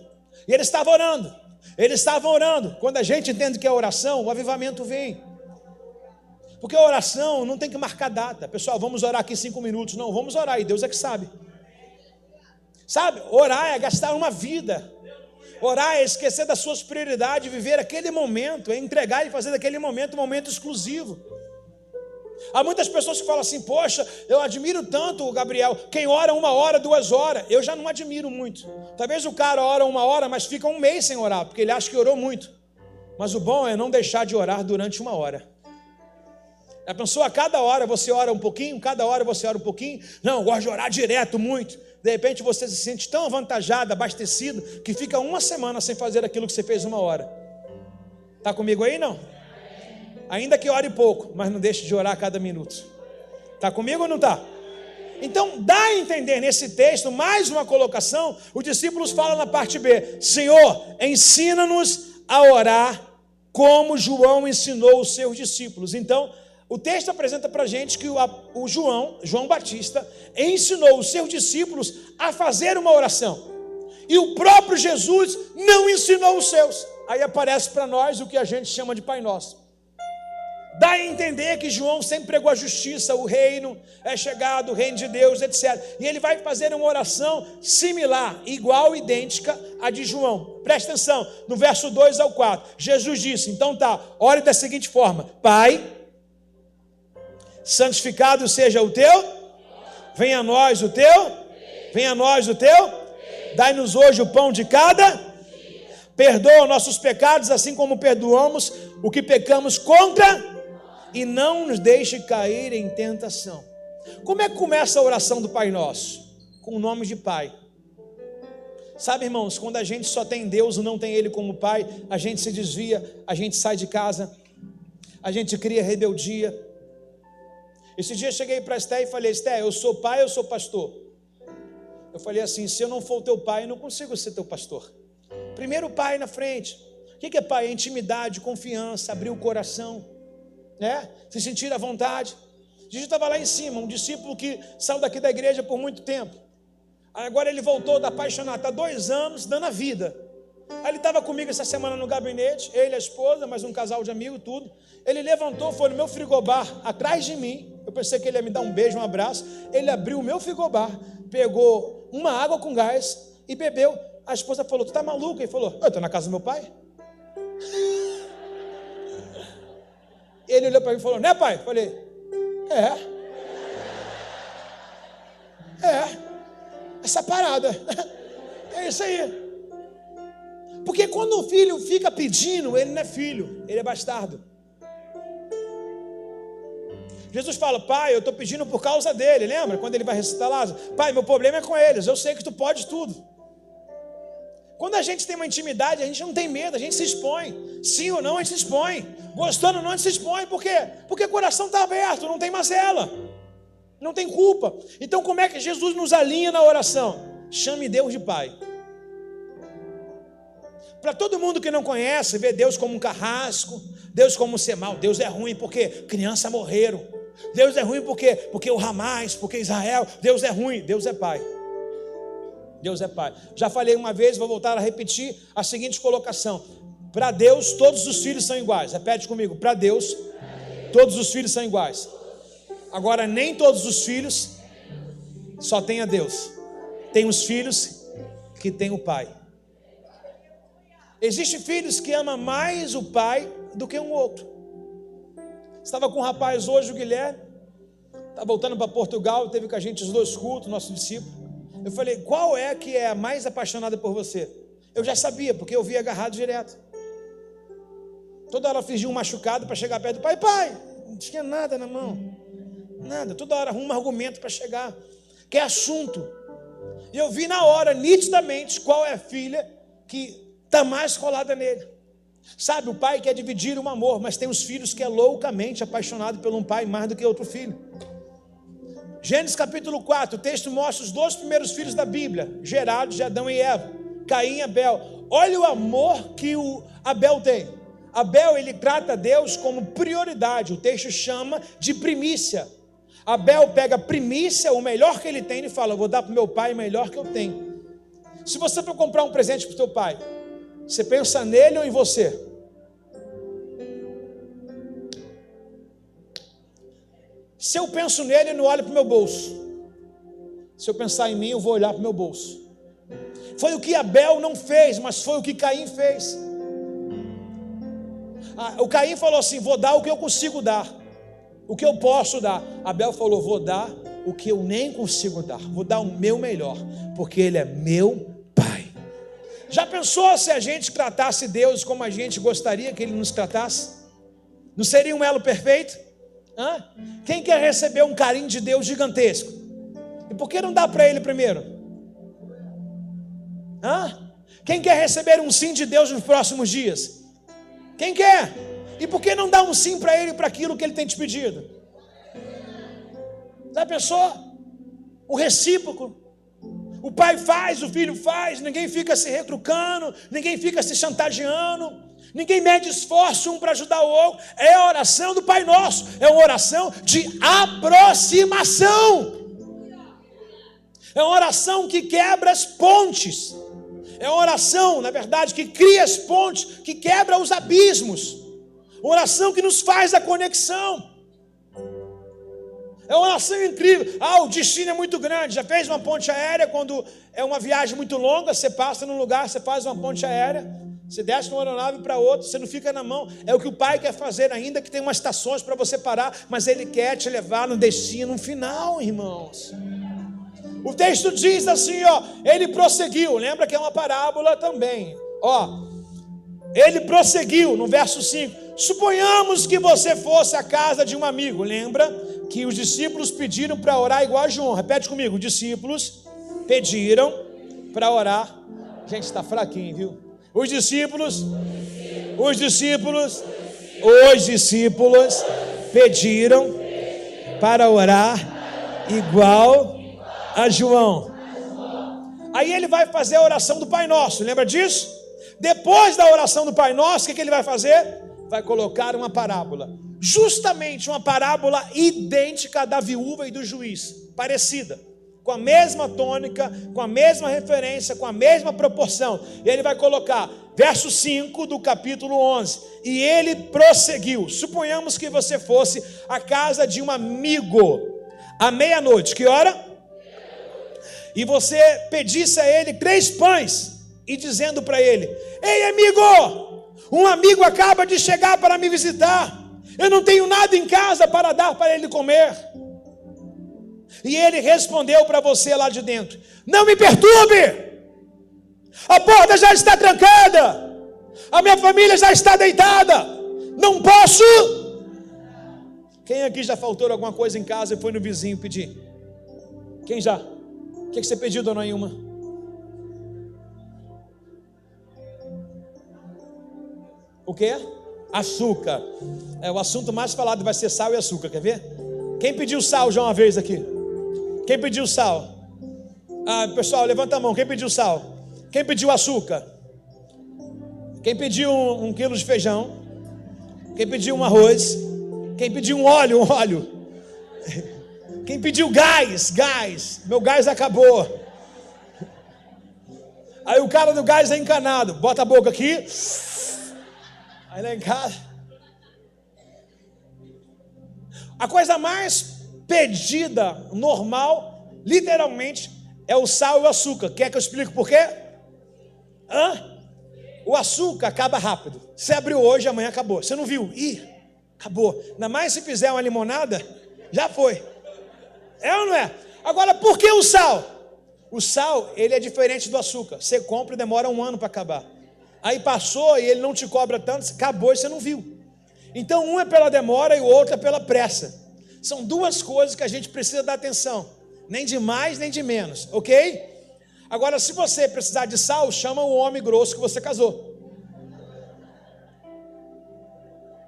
E eles estavam orando. Quando a gente entende que é oração, o avivamento vem. Porque a oração não tem que marcar data. Pessoal, vamos orar aqui 5 minutos. Não, vamos orar, e Deus é que sabe. Sabe, orar é gastar uma vida. Orar é esquecer das suas prioridades, viver aquele momento, é entregar e fazer daquele momento um momento exclusivo. Há muitas pessoas que falam assim: poxa, eu admiro tanto o Gabriel, quem ora 1 hora, 2 horas. Eu já não admiro muito. Talvez o cara ora 1 hora, mas fica 1 mês sem orar, porque ele acha que orou muito. Mas o bom é não deixar de orar durante 1 hora. Já pensou, a cada hora você ora um pouquinho, cada hora você ora um pouquinho? Não, eu gosto de orar direto, muito. De repente você se sente tão avantajado, abastecido, que fica uma semana sem fazer aquilo que você fez uma hora. Está comigo aí, não? Ainda que ore pouco, mas não deixe de orar a cada minuto. Está comigo ou não está? Então dá a entender nesse texto, mais uma colocação, os discípulos falam na parte B: Senhor, ensina-nos a orar como João ensinou os seus discípulos. Então, o texto apresenta para a gente que o João Batista, ensinou os seus discípulos a fazer uma oração. E o próprio Jesus não ensinou os seus. Aí aparece para nós o que a gente chama de Pai Nosso. Dá a entender que João sempre pregou a justiça, o reino é chegado, o reino de Deus, etc. E ele vai fazer uma oração similar, igual, idêntica à de João. Presta atenção, no verso 2 ao 4, Jesus disse, então tá, ore da seguinte forma: Pai, santificado seja o teu, venha a nós o teu, venha a nós o teu, dai-nos hoje o pão de cada, perdoa nossos pecados, assim como perdoamos o que pecamos contra, e não nos deixe cair em tentação. Como é que começa a oração do Pai Nosso? Com o nome de Pai. Sabe, irmãos, quando a gente só tem Deus e não tem Ele como Pai, a gente se desvia, a gente sai de casa, a gente cria rebeldia. Esse dia eu cheguei para a Esté e falei: Esté, eu sou pai, eu sou pastor. Eu falei assim: se eu não for o teu pai, eu não consigo ser teu pastor. Primeiro pai na frente. O que é pai? É intimidade, confiança, abrir o coração, né? Se sentir à vontade. Eu estava lá em cima, um discípulo que saiu daqui da igreja por muito tempo. Agora ele voltou da apaixonada, está 2 anos dando a vida. Aí ele estava comigo essa semana no gabinete, ele, a esposa, mais um casal de amigos, tudo. Ele levantou, foi no meu frigobar, atrás de mim. Eu pensei que ele ia me dar um beijo, um abraço. Ele abriu o meu frigobar, pegou uma água com gás e bebeu. A esposa falou: tu está maluco? Ele falou: eu estou na casa do meu pai. Ele olhou para mim e falou: né, pai? Eu falei: essa parada, é isso aí. Porque quando o filho fica pedindo, ele não é filho, ele é bastardo. Jesus fala: pai, eu estou pedindo por causa dele. Lembra quando ele vai ressuscitar Lázaro? Pai, meu problema é com eles, eu sei que tu pode tudo. Quando a gente tem uma intimidade, a gente não tem medo, a gente se expõe. Sim ou não, a gente se expõe. Gostando ou não, a gente se expõe. Por quê? Porque o coração está aberto, não tem mazela, não tem culpa. Então como é que Jesus nos alinha na oração? Chame Deus de Pai. Para todo mundo que não conhece, vê Deus como um carrasco, Deus como ser mal. Deus é ruim porque crianças morreram. Deus é ruim porque o Hamas, porque Israel. Deus é ruim. Deus é Pai. Deus é Pai. Já falei uma vez, vou voltar a repetir a seguinte colocação: para Deus todos os filhos são iguais. Repete comigo: para Deus todos os filhos são iguais. Agora, nem todos os filhos só têm a Deus. Tem os filhos que têm o Pai. Existem filhos que amam mais o pai do que um outro. Estava com um rapaz hoje, o Guilherme, está voltando para Portugal, teve com a gente os 2 cultos, nosso discípulo. Eu falei: qual é que é a mais apaixonada por você? Eu já sabia, porque eu via agarrado direto. Toda hora fingia um machucado para chegar perto do pai. Pai, não tinha nada na mão, nada. Toda hora arruma um argumento para chegar, que é assunto. E eu vi na hora, nitidamente, qual é a filha que está mais colada nele. Sabe, o pai quer dividir um amor, mas tem os filhos que é loucamente apaixonado por um pai mais do que outro filho. Gênesis capítulo 4, o texto mostra os 2 primeiros filhos da Bíblia, gerados de Adão e Eva, Caim e Abel. Olha o amor que o Abel tem. Abel, ele trata Deus como prioridade, o texto chama de primícia. Abel pega a primícia, o melhor que ele tem, e fala: eu vou dar para o meu pai o melhor que eu tenho. Se você for comprar um presente para o teu pai, você pensa nele ou em você? Se eu penso nele, eu não olho para o meu bolso. Se eu pensar em mim, eu vou olhar para o meu bolso. Foi o que Abel não fez, mas foi o que Caim fez. O Caim falou assim: vou dar o que eu consigo dar, o que eu posso dar. Abel falou: vou dar o que eu nem consigo dar, vou dar o meu melhor, porque ele é meu pai. Já pensou se a gente tratasse Deus como a gente gostaria que Ele nos tratasse? Não seria um elo perfeito? Quem quer receber um carinho de Deus gigantesco? E por que não dá para ele primeiro? Quem quer receber um sim de Deus nos próximos dias? Quem quer? E por que não dá um sim para ele, para aquilo que ele tem te pedido? Já pensou? O recíproco. O pai faz, o filho faz, ninguém fica se retrucando, ninguém fica se chantageando, ninguém mede esforço um para ajudar o outro. É a oração do Pai Nosso, é uma oração de aproximação. É uma oração que quebra as pontes. É uma oração, na verdade, que cria as pontes, que quebra os abismos. Uma oração que nos faz a conexão. É uma oração incrível. O destino é muito grande. Já fez uma ponte aérea? Quando é uma viagem muito longa, você passa num lugar, você faz uma ponte aérea, você desce de uma aeronave para outra, você não fica na mão. É o que o Pai quer fazer, ainda que tem umas estações para você parar, mas Ele quer te levar no destino final, irmãos. O texto diz assim, ele prosseguiu. Lembra que é uma parábola também. Ele prosseguiu no verso 5. Suponhamos que você fosse à casa de um amigo. Lembra que os discípulos pediram para orar igual a João. Repete comigo. Os discípulos pediram para orar. Gente, está fraquinho, viu? Os discípulos pediram para orar igual a João. Aí ele vai fazer a oração do Pai Nosso. Lembra disso? Depois da oração do Pai Nosso, o que ele vai fazer? Vai colocar uma parábola. Justamente uma parábola idêntica da viúva e do juiz. Parecida. Com a mesma tônica, com a mesma referência, com a mesma proporção. E ele vai colocar, verso 5 do capítulo 11. E ele prosseguiu. Suponhamos que você fosse à casa de um amigo à meia-noite. Que hora? E você pedisse a ele 3 pães. E dizendo para ele: ei, amigo, um amigo acaba de chegar para me visitar. Eu não tenho nada em casa para dar para ele comer. E ele respondeu para você lá de dentro: não me perturbe, a porta já está trancada, a minha família já está deitada, não posso. Quem aqui já faltou alguma coisa em casa e foi no vizinho pedir? Quem já? O que você pediu, dona Ilma? O quê? Açúcar. O assunto mais falado vai ser sal e açúcar, quer ver? Quem pediu sal já uma vez aqui? Quem pediu sal? Pessoal, levanta a mão. Quem pediu sal? Quem pediu açúcar? Quem pediu 1 quilo de feijão? Quem pediu um arroz? Quem pediu um óleo? Quem pediu gás? Meu gás acabou. Aí o cara do gás é encanado. Bota a boca aqui. Aí lá em casa, a coisa mais pedida, normal, literalmente, é o sal e o açúcar. Quer que eu explique por quê? O açúcar acaba rápido. Você abriu hoje, amanhã acabou. Você não viu? Acabou. Ainda mais se fizer uma limonada, já foi. É ou não é? Agora, por que o sal? O sal, ele é diferente do açúcar. Você compra e demora 1 ano para acabar. Aí passou e ele não te cobra tanto, acabou e você não viu. Então um é pela demora e o outro é pela pressa. São 2 coisas que a gente precisa dar atenção. Nem de mais, nem de menos, ok? Agora, se você precisar de sal, chama o homem grosso que você casou.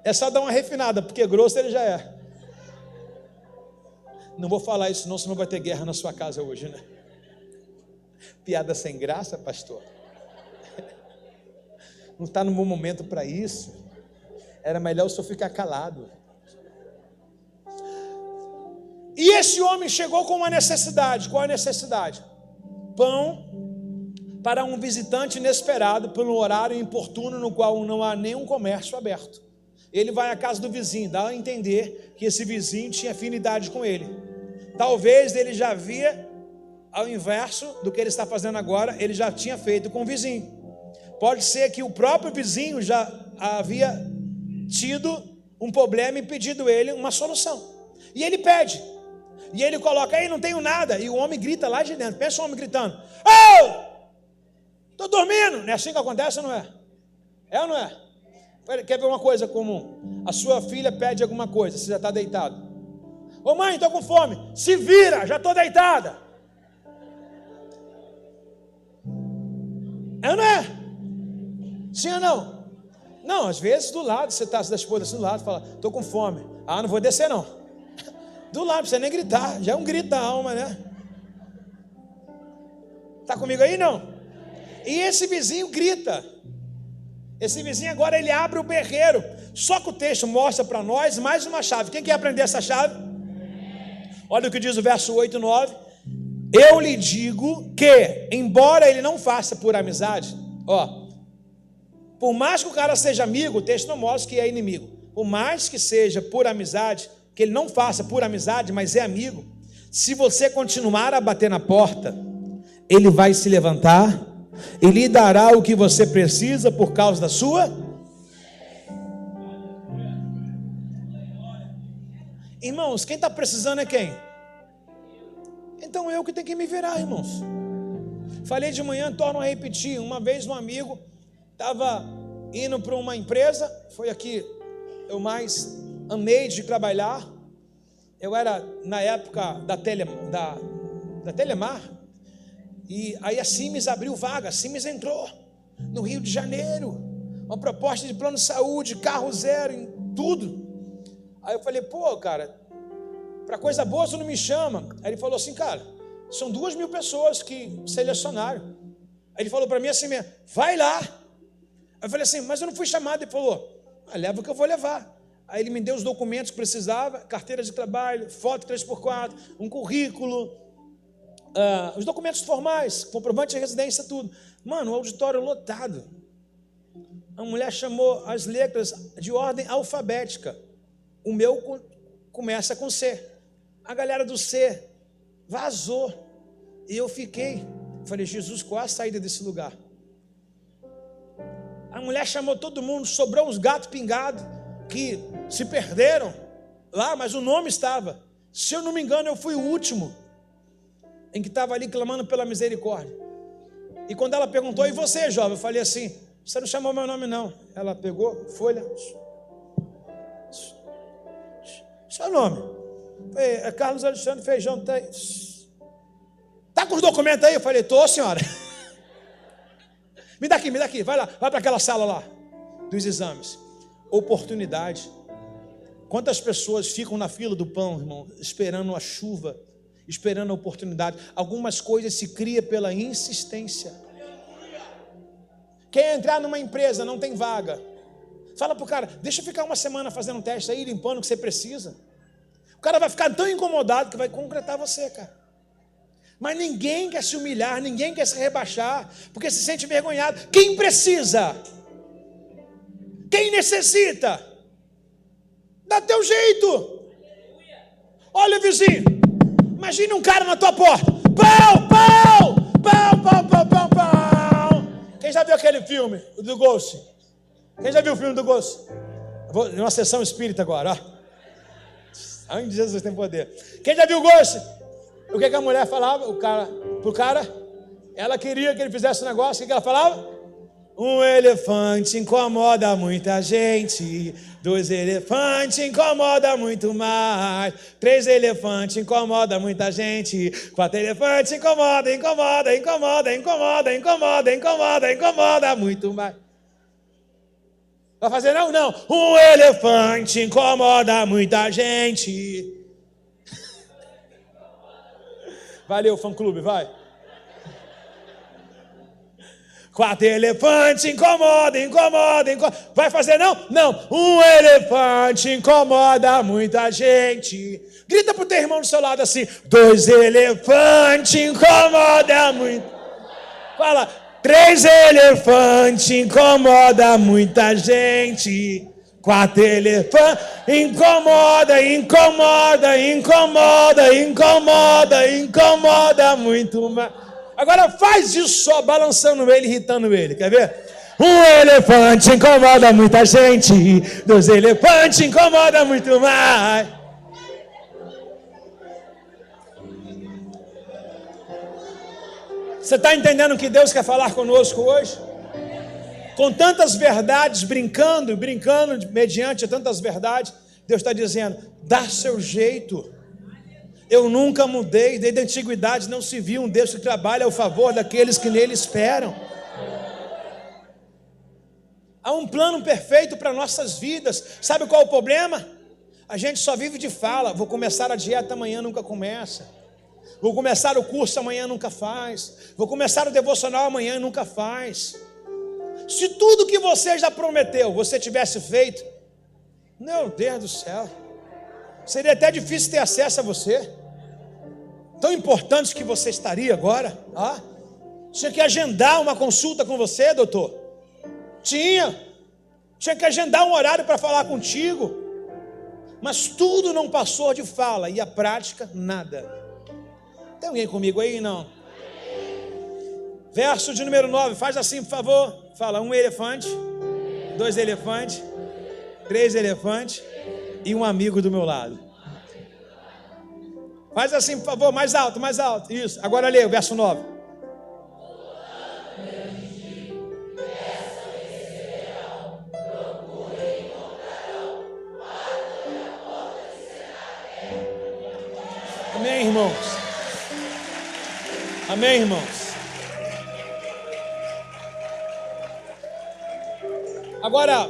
É só dar uma refinada, porque grosso ele já é. Não vou falar isso não, senão vai ter guerra na sua casa hoje, né? Piada sem graça, pastor. Não está no bom momento para isso. Era melhor o senhor ficar calado. E esse homem chegou com uma necessidade. Qual é a necessidade? Pão para um visitante inesperado, por um horário importuno no qual não há nenhum comércio aberto. Ele vai à casa do vizinho, dá a entender que esse vizinho tinha afinidade com ele. Talvez ele já havia, ao inverso do que ele está fazendo agora, ele já tinha feito com o vizinho. Pode ser que o próprio vizinho já havia tido um problema e pedido ele uma solução. E ele pede. E ele coloca, aí não tenho nada. E o homem grita lá de dentro. Pensa o homem gritando: estou dormindo. Não é assim que acontece, não é? É ou não é? Quer ver uma coisa comum? A sua filha pede alguma coisa, você já está deitado. Ô mãe, estou com fome. Se vira, já estou deitada. É ou não é? Sim ou não? Não, às vezes do lado, você está da esposa assim do lado, fala, estou com fome. Ah, não vou descer não. Do lado, não precisa nem gritar, já é um grito da alma, né? Está comigo aí, não? E esse vizinho grita. Esse vizinho agora ele abre o berreiro. Só que o texto mostra para nós mais uma chave. Quem quer aprender essa chave? Olha o que diz o verso 8 e 9. Eu lhe digo que, embora ele não faça por amizade, por mais que o cara seja amigo, o texto não mostra que é inimigo. Por mais que seja por amizade, que ele não faça por amizade, mas é amigo, se você continuar a bater na porta, ele vai se levantar e lhe dará o que você precisa por causa da sua. Irmãos, quem está precisando é quem? Então eu que tenho que me virar, irmãos. Falei de manhã, torno a repetir. Uma vez um amigo estava indo para uma empresa, foi aqui eu mais amei de trabalhar. Eu era na época da Telemar. E aí a Simes abriu vaga, a Simes entrou no Rio de Janeiro, uma proposta de plano de saúde, carro zero, em tudo. Aí eu falei, pô, cara, para coisa boa você não me chama. Aí ele falou assim, cara, são 2.000 pessoas que selecionaram. Aí ele falou para mim assim mesmo, vai lá. Aí eu falei assim, mas eu não fui chamado. Ele falou, leva o que eu vou levar. Aí ele me deu os documentos que precisava, carteira de trabalho, foto 3x4, um currículo, os documentos formais, comprovante de residência, tudo. Mano, o auditório lotado. A mulher chamou as letras de ordem alfabética. O meu começa com C. A galera do C vazou. E eu fiquei. Falei, Jesus, qual a saída desse lugar? A mulher chamou todo mundo, sobrou uns gatos pingados que se perderam lá, mas o nome estava. Se eu não me engano, eu fui o último em que estava ali clamando pela misericórdia. E quando ela perguntou, e você, jovem? Eu falei assim, você não chamou meu nome não. Ela pegou, folha. Seu nome? É Carlos Alexandre Feijão. Tá com os documentos aí? Eu falei, tô, senhora. Me dá aqui, vai lá, vai para aquela sala lá dos exames. Oportunidade. Quantas pessoas ficam na fila do pão, irmão, esperando a chuva, esperando a oportunidade. Algumas coisas se criam pela insistência. Quer entrar numa empresa, não tem vaga. Fala pro cara, deixa eu ficar uma semana fazendo um teste aí, limpando o que você precisa. O cara vai ficar tão incomodado que vai concretar você, cara. Mas ninguém quer se humilhar, ninguém quer se rebaixar, porque se sente envergonhado. Quem precisa? Quem necessita? Dá teu jeito. Olha, vizinho, imagine um cara na tua porta. Pau, pau, pau, pau, pau, pau, pau. Quem já viu aquele filme, o do Ghost? Quem já viu o filme do Ghost? Vou uma sessão espírita agora, ó. Ai, Jesus tem poder. Quem já viu o Ghost? O que a mulher falava? Pro cara, ela queria que ele fizesse um negócio. O que ela falava? Um elefante incomoda muita gente. 2 elefantes incomoda muito mais. 3 elefantes incomoda muita gente. 4 elefantes incomoda muito mais. Vai fazer não? Não. Um elefante incomoda muita gente. Valeu, fã-clube, vai. 4 elefantes incomoda. Vai fazer não? Não. Um elefante incomoda muita gente. Grita pro teu irmão do seu lado assim. 2 elefantes incomoda muito. Fala. 3 elefantes incomoda muita gente. 4 elefantes incomoda muito mais. Agora faz isso só, balançando ele, irritando ele, quer ver? Um elefante incomoda muita gente. 2 elefantes incomoda muito mais. Você está entendendo o que Deus quer falar conosco hoje? com tantas verdades, brincando, mediante tantas verdades, Deus está dizendo, dá seu jeito. Eu nunca mudei, desde a antiguidade não se viu um Deus que trabalha ao favor daqueles que nele esperam. Há um plano perfeito para nossas vidas. Sabe qual é o problema? A gente só vive de fala. Vou começar a dieta amanhã, nunca começa. Vou começar o curso amanhã, nunca faz. Vou começar o devocional amanhã, nunca faz. Se tudo que você já prometeu, você tivesse feito, meu Deus do céu, seria até difícil ter acesso a você. Tão importante que você estaria agora. Tinha que agendar uma consulta com você, doutor. Tinha que agendar um horário para falar contigo. Mas tudo não passou de fala e a prática, nada. Tem alguém comigo aí? Não. Verso de número 9, faz assim por favor. Fala, 1 elefante, 2 elefantes, 3 elefantes e um amigo do meu lado. Faz assim por favor, mais alto, mais alto. Isso, agora lê o verso 9. Amém, irmãos? Amém, irmãos? Agora,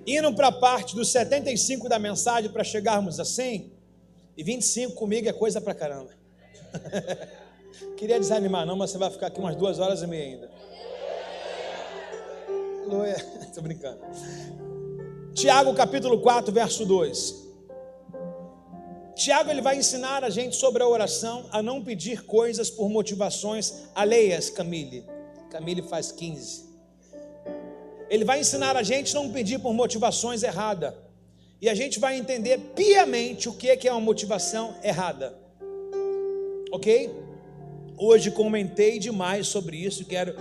indo para a parte dos 75 da mensagem para chegarmos a 100, e 25 comigo é coisa pra caramba. Queria desanimar não, mas você vai ficar aqui umas 2h30 ainda. Estou brincando. Tiago capítulo 4, verso 2. Tiago ele vai ensinar a gente sobre a oração, a não pedir coisas por motivações alheias, Camille. Camille faz 15. Ele vai ensinar a gente a não pedir por motivações erradas. E a gente vai entender piamente o que é uma motivação errada. Ok? Hoje comentei demais sobre isso. Quero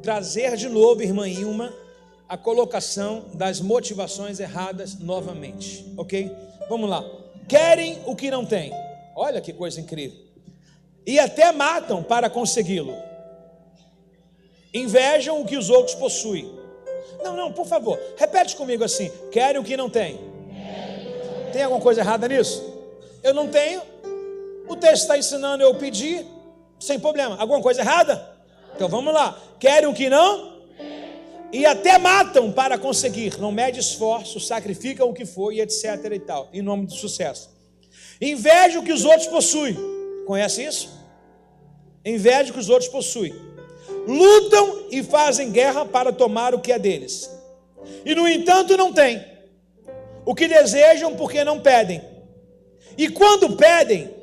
trazer de novo, irmã Ilma, a colocação das motivações erradas novamente. Ok? Vamos lá. Querem o que não têm. Olha que coisa incrível. E até matam para consegui-lo. Invejam o que os outros possuem. Não, por favor, repete comigo assim. Querem o que não tem. Tem alguma coisa errada nisso? Eu não tenho. O texto está ensinando eu pedir, sem problema. Alguma coisa errada? Então vamos lá. Querem o que não? E até matam para conseguir. Não mede esforço, sacrificam o que for e etc e tal. Em nome do sucesso. Inveja o que os outros possuem. Conhece isso? Inveja o que os outros possuem. Lutam e fazem guerra para tomar o que é deles. E no entanto não têm o que desejam porque não pedem. E quando pedem,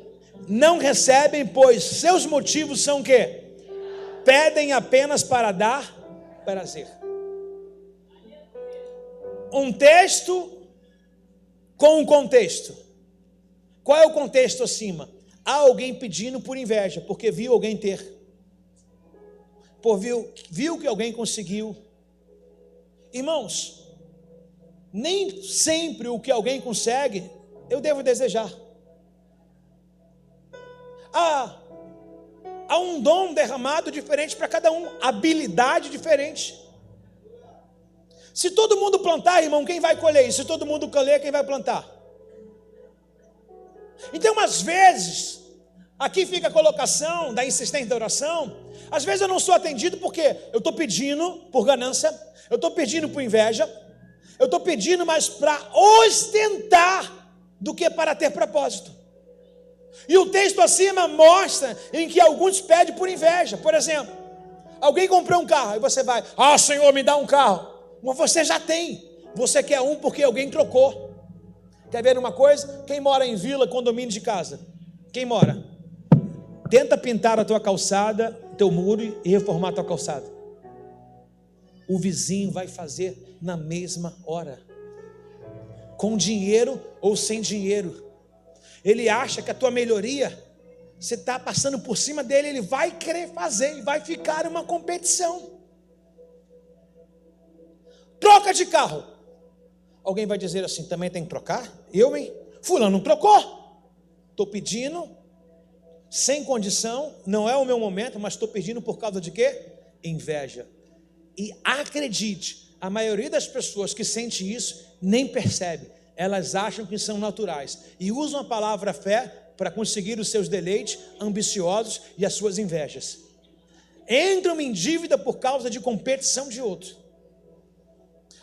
não recebem, pois seus motivos são o quê? Pedem apenas para dar prazer. Um texto com um contexto. Qual é o contexto acima? Há alguém pedindo por inveja, porque viu alguém ter. Viu que alguém conseguiu. Irmãos, nem sempre o que alguém consegue, eu devo desejar. Há um dom derramado diferente para cada um, habilidade diferente. Se todo mundo plantar, irmão, quem vai colher? E se todo mundo colher, quem vai plantar? Então, às vezes, aqui fica a colocação da insistência da oração. Às vezes eu não sou atendido porque eu estou pedindo por ganância, eu estou pedindo por inveja, eu estou pedindo mais para ostentar do que para ter propósito. E o texto acima mostra em que alguns pedem por inveja. Por exemplo, alguém comprou um carro, e você vai, Senhor, me dá um carro. Mas você já tem, você quer um porque alguém trocou. Quer ver uma coisa? Quem mora em vila, condomínio de casa? Quem mora? Tenta pintar a tua calçada, teu muro e reformar a tua calçada. O vizinho vai fazer na mesma hora. Com dinheiro ou sem dinheiro. Ele acha que a tua melhoria, você está passando por cima dele, ele vai querer fazer e vai ficar uma competição. Troca de carro. Alguém vai dizer assim, também tem que trocar? Eu, hein? Fulano não trocou. Estou pedindo, sem condição, não é o meu momento, mas estou pedindo por causa de quê? Inveja. E acredite, a maioria das pessoas que sente isso nem percebe. Elas acham que são naturais e usam a palavra fé para conseguir os seus deleites ambiciosos e as suas invejas. Entram em dívida por causa de competição de outro.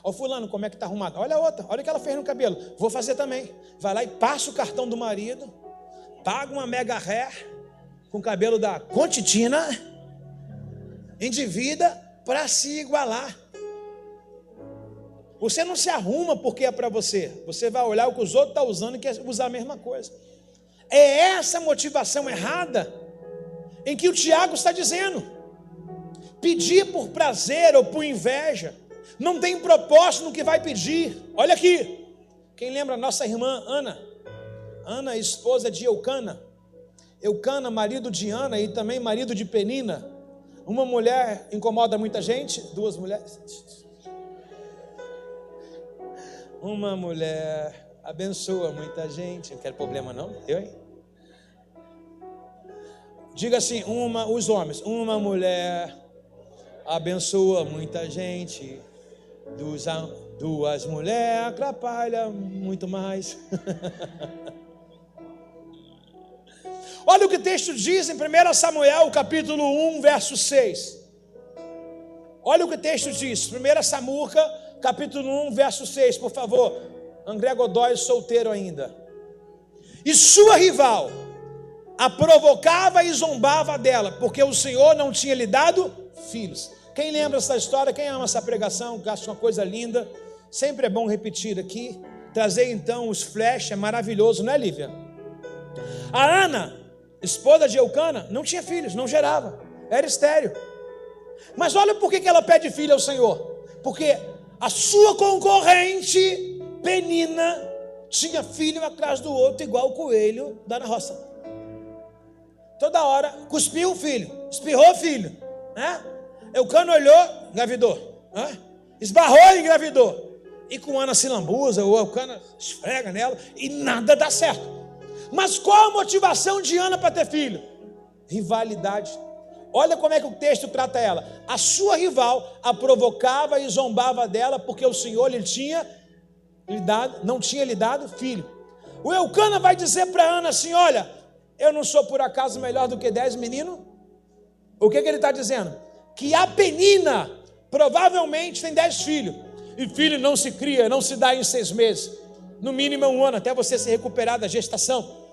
Ó, fulano, como é que está arrumado? Olha a outra, olha o que ela fez no cabelo. Vou fazer também. Vai lá e passa o cartão do marido, paga uma mega hair com o cabelo da Contitina, endivida para se igualar. Você não se arruma porque é para você. Você vai olhar o que os outros estão usando e quer usar a mesma coisa. É essa motivação errada em que o Tiago está dizendo. Pedir por prazer ou por inveja não tem propósito no que vai pedir. Olha aqui. Quem lembra a nossa irmã Ana? Ana, esposa de Eucana. Eucana, marido de Ana e também marido de Penina. Uma mulher incomoda muita gente. Duas mulheres. Uma mulher abençoa muita gente. Não quero problema não. Eu, hein? Diga assim, os homens. Uma mulher abençoa muita gente. Duas mulheres atrapalham muito mais. Olha o que o texto diz em 1 Samuel, capítulo 1, verso 6. Olha o que o texto diz. 1 Samuca, capítulo 1, verso 6, por favor. André Godoy, solteiro ainda. E sua rival a provocava e zombava dela, porque o Senhor não tinha lhe dado filhos. Quem lembra essa história? Quem ama essa pregação? Que acha uma coisa linda. Sempre é bom repetir aqui. Trazer então os flash, é maravilhoso, não é, Lívia? A Ana, esposa de Eucana, não tinha filhos, não gerava, era estéril. Mas olha por que ela pede filho ao Senhor. Porque a sua concorrente, Penina, tinha filho atrás do outro, igual o coelho da roça. Toda hora, cuspiu o filho, espirrou o filho, né? Eucana olhou, engravidou, né? Esbarrou e engravidou. E com Ana se lambuza, ou Eucana esfrega nela, e nada dá certo. Mas qual a motivação de Ana para ter filho? Rivalidade. Olha como é que o texto trata ela. A sua rival a provocava e zombava dela, porque o Senhor não tinha lhe dado filho. O Eucana vai dizer para Ana assim, olha, eu não sou por acaso melhor do que 10 meninos? O que ele está dizendo? Que a Penina provavelmente tem 10 filhos. E filho não se cria, não se dá em 6 meses. No mínimo 1 ano, até você se recuperar da gestação.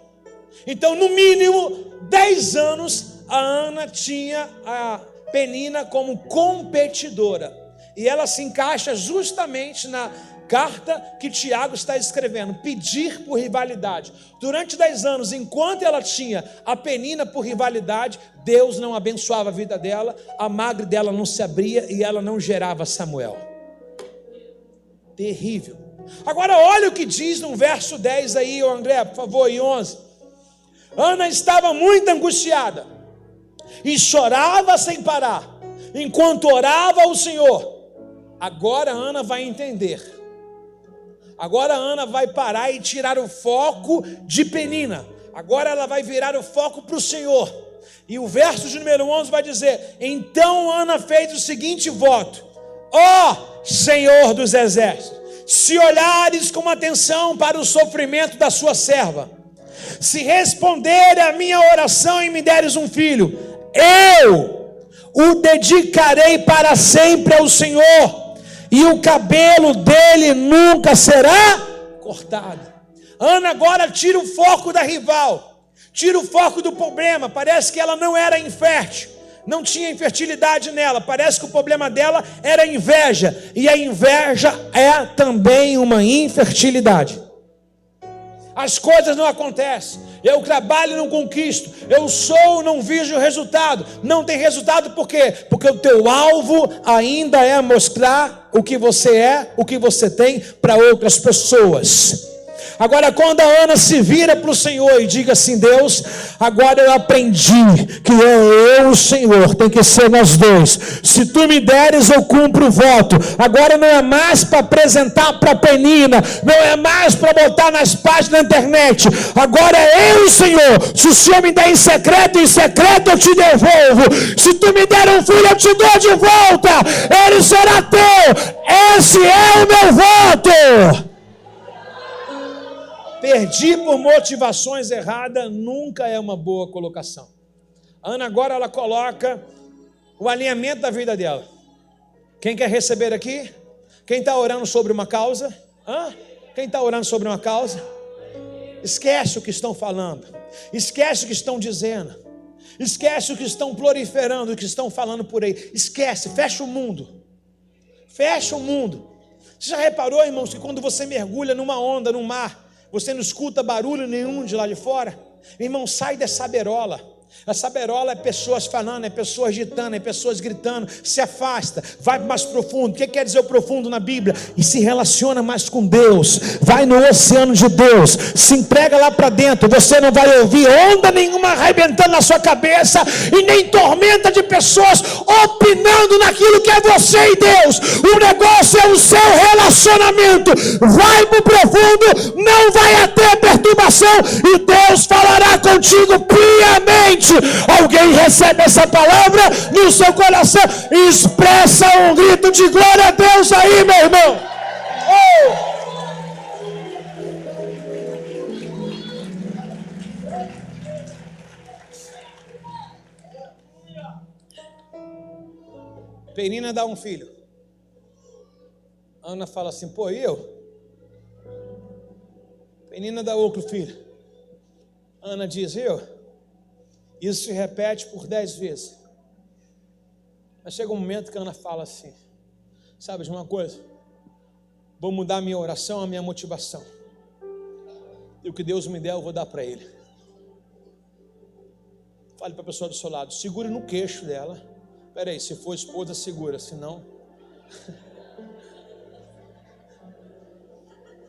Então, no mínimo 10 anos, a Ana tinha a Penina como competidora. E ela se encaixa justamente na carta que Tiago está escrevendo, pedir por rivalidade. Durante 10 anos, enquanto ela tinha a Penina por rivalidade, Deus não abençoava a vida dela, a madre dela não se abria e ela não gerava Samuel. Terrível. Agora olha o que diz no verso 10 aí, André, por favor, e 11. Ana estava muito angustiada e chorava sem parar, enquanto orava ao Senhor. Agora Ana vai entender. Agora Ana vai parar e tirar o foco de Penina. Agora ela vai virar o foco para o Senhor. E o verso de número 11 vai dizer: então Ana fez o seguinte voto: ó Senhor dos exércitos, se olhares com atenção para o sofrimento da sua serva, se responder a minha oração e me deres um filho, eu o dedicarei para sempre ao Senhor, e o cabelo dele nunca será cortado. Ana agora tira o foco da rival, tira o foco do problema. Parece que ela não era infértil, não tinha infertilidade nela. Parece que o problema dela era inveja, e a inveja é também uma infertilidade. As coisas não acontecem, eu trabalho e não conquisto, eu sou, não vejo resultado. Não tem resultado por quê? Porque o teu alvo ainda é mostrar o que você é, o que você tem para outras pessoas. Agora, quando a Ana se vira para o Senhor e diga assim: Deus, agora eu aprendi que eu, o Senhor, tem que ser nós dois. Se tu me deres, eu cumpro o voto. Agora não é mais para apresentar para a Penina, não é mais para botar nas páginas da internet. Agora é eu, Senhor. Se o Senhor me der em secreto eu te devolvo. Se tu me der um filho, eu te dou de volta. Ele será teu. Esse é o meu voto. Perdi por motivações erradas nunca é uma boa colocação. A Ana agora ela coloca o alinhamento da vida dela. Quem quer receber aqui? Quem está orando sobre uma causa? Quem está orando sobre uma causa? Esquece o que estão falando. Esquece o que estão dizendo. Esquece o que estão proliferando, o que estão falando por aí. Esquece, fecha o mundo. Fecha o mundo. Você já reparou, irmãos, que quando você mergulha numa onda, num mar, você não escuta barulho nenhum de lá de fora? Irmão, sai dessa berola. Essa berola é pessoas falando, é pessoas agitando, é pessoas gritando. Se afasta, vai mais profundo. O que quer dizer o profundo na Bíblia? E se relaciona mais com Deus. Vai no oceano de Deus. Se entrega lá para dentro. Você não vai ouvir onda nenhuma arrebentando na sua cabeça, e nem tormenta de pessoas opinando naquilo que é você e Deus. O negócio é o seu relacionamento. Vai para o profundo, não vai ter perturbação, e Deus falará contigo piamente. Alguém recebe essa palavra no seu coração? Expressa um grito de glória a Deus aí, meu irmão. Penina dá um filho. Ana fala assim: pô, e eu? Penina dá outro filho. Ana diz: eu? Isso se repete por 10 vezes. Mas chega um momento que a Ana fala assim: sabe de uma coisa? Vou mudar a minha oração, a minha motivação. E o que Deus me der, eu vou dar para Ele. Fale para a pessoa do seu lado, segure no queixo dela. Espera aí, se for esposa, segura, senão...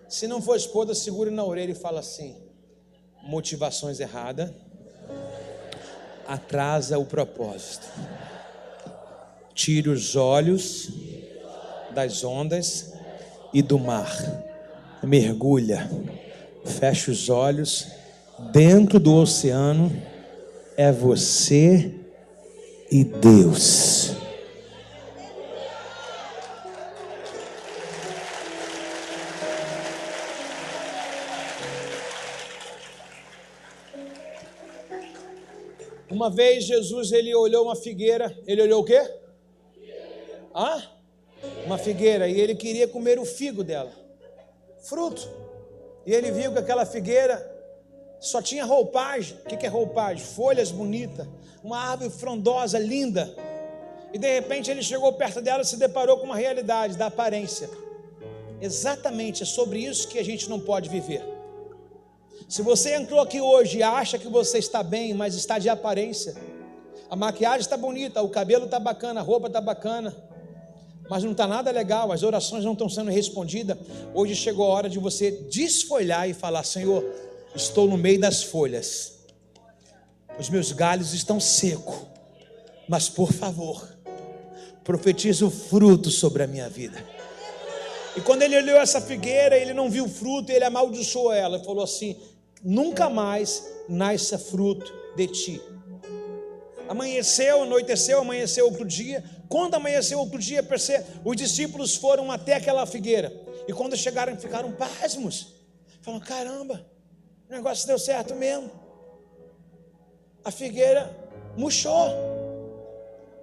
Se não for esposa, segure na orelha e fala assim: motivações erradas atrasa o propósito. Tire os olhos das ondas e do mar. Mergulha. Fecha os olhos. Dentro do oceano é você e Deus. Uma vez Jesus, ele olhou uma figueira. Ele olhou o quê? Uma figueira. E ele queria comer o figo dela, fruto. E ele viu que aquela figueira só tinha roupagem. O que é roupagem? Folhas bonitas, uma árvore frondosa, linda. E de repente ele chegou perto dela e se deparou com uma realidade da aparência. Exatamente, é sobre isso que a gente não pode viver. Se você entrou aqui hoje e acha que você está bem, mas está de aparência, a maquiagem está bonita, o cabelo está bacana, a roupa está bacana, mas não está nada legal, as orações não estão sendo respondidas, hoje chegou a hora de você desfolhar e falar: Senhor, estou no meio das folhas, os meus galhos estão secos, mas por favor, profetiza o fruto sobre a minha vida. E quando ele olhou essa figueira, ele não viu fruto, ele amaldiçoou ela e falou assim: nunca mais nasça fruto de ti. Amanheceu, anoiteceu, amanheceu outro dia. Quando amanheceu outro dia, os discípulos foram até aquela figueira, e quando chegaram, ficaram pasmos. Falaram: caramba, o negócio deu certo mesmo. A figueira murchou.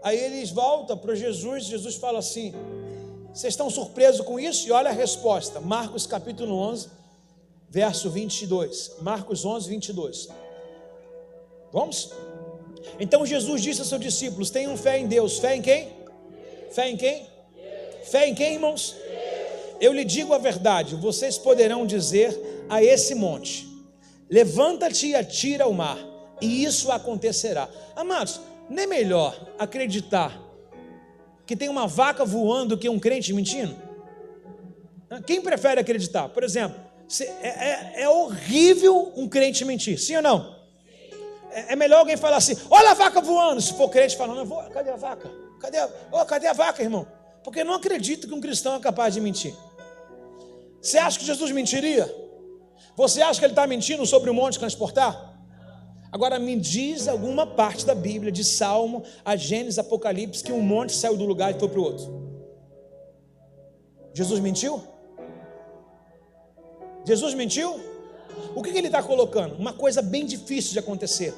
Aí eles voltam para Jesus. Jesus fala assim: vocês estão surpresos com isso? E olha a resposta, Marcos capítulo 11, verso 22. Marcos 11, 22. Vamos? Então Jesus disse aos seus discípulos: tenham fé em Deus. Fé em quem? Fé em quem? Fé em quem, irmãos? Eu lhe digo a verdade: vocês poderão dizer a esse monte: levanta-te e atira ao mar, e isso acontecerá. Amados, não é melhor acreditar que tem uma vaca voando do que um crente mentindo? Quem prefere acreditar? Por exemplo, É horrível um crente mentir, sim ou não? É melhor alguém falar assim, olha a vaca voando. Se for crente falando, cadê a vaca? Cadê a vaca, irmão? Porque eu não acredito que um cristão é capaz de mentir. Você acha que Jesus mentiria? Você acha que ele está mentindo sobre o monte transportar? Agora me diz alguma parte da Bíblia, de Salmo a Gênesis, Apocalipse, que um monte saiu do lugar e foi para o outro. Jesus mentiu? Jesus mentiu? O que ele está colocando? Uma coisa bem difícil de acontecer,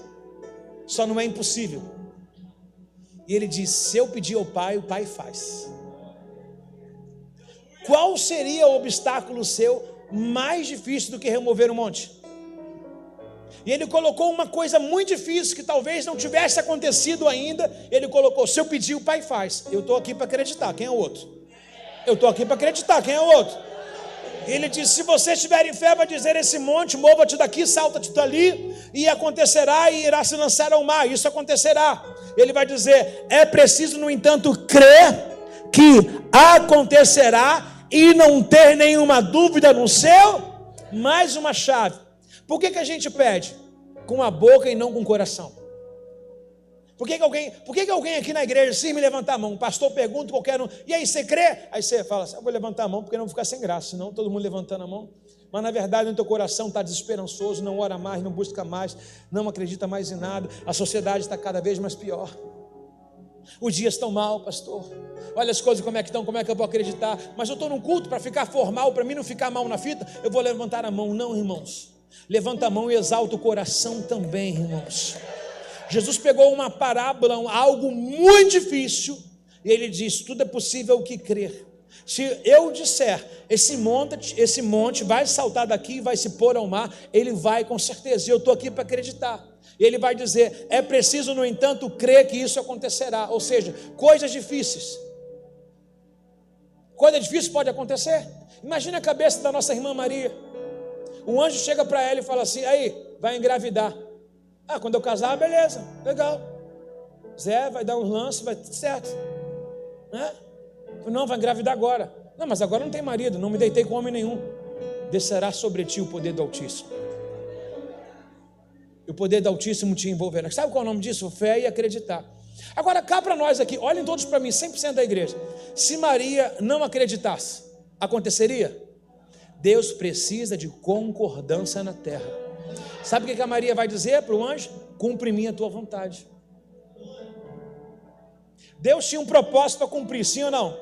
só não é impossível. E ele diz, se eu pedir ao Pai, o Pai faz. Qual seria o obstáculo seu mais difícil do que remover um monte? E ele colocou uma coisa muito difícil que talvez não tivesse acontecido ainda. Ele colocou, se eu pedir, o Pai faz. Eu estou aqui para acreditar, quem é o outro? Eu estou aqui para acreditar, quem é o outro? Ele disse, se vocês tiverem fé, vai dizer esse monte, mova-te daqui, salta-te dali, e acontecerá, e irá se lançar ao mar, isso acontecerá. Ele vai dizer, é preciso, no entanto, crer que acontecerá, e não ter nenhuma dúvida no seu. Mais uma chave. Por que a gente pede? Com a boca e não com o coração. Por que alguém aqui na igreja, sim, me levantar a mão? O pastor pergunta, qualquer um, e aí, você crê? Aí você fala assim, eu vou levantar a mão, porque não vou ficar sem graça, senão todo mundo levantando a mão. Mas na verdade no teu coração está desesperançoso, não ora mais, não busca mais, não acredita mais em nada. A sociedade está cada vez mais pior. Os dias estão mal, pastor. Olha as coisas como é que estão, como é que eu vou acreditar? Mas eu estou num culto para ficar formal, para mim não ficar mal na fita, eu vou levantar a mão. Não, irmãos. Levanta a mão e exalta o coração também, irmãos. Jesus pegou uma parábola, algo muito difícil, e ele disse, tudo é possível o que crer. Se eu disser, esse monte vai saltar daqui e vai se pôr ao mar, ele vai com certeza, e eu estou aqui para acreditar. E ele vai dizer, é preciso, no entanto, crer que isso acontecerá. Ou seja, coisas difíceis. Coisa difícil pode acontecer. Imagina a cabeça da nossa irmã Maria. Um anjo chega para ela e fala assim, aí, vai engravidar. Ah, quando eu casar, beleza, legal. Zé vai dar uns lances, vai tudo certo. Né? Não, vai engravidar agora. Não, mas agora não tem marido, não me deitei com homem nenhum. Descerá sobre ti o poder do Altíssimo. E o poder do Altíssimo te envolverá. Sabe qual é o nome disso? Fé e acreditar. Agora cá para nós aqui, olhem todos para mim, 100% da igreja. Se Maria não acreditasse, aconteceria? Deus precisa de concordância na terra. Sabe o que a Maria vai dizer para o anjo? Cumpre-me a tua vontade. Deus tinha um propósito para cumprir, sim ou não?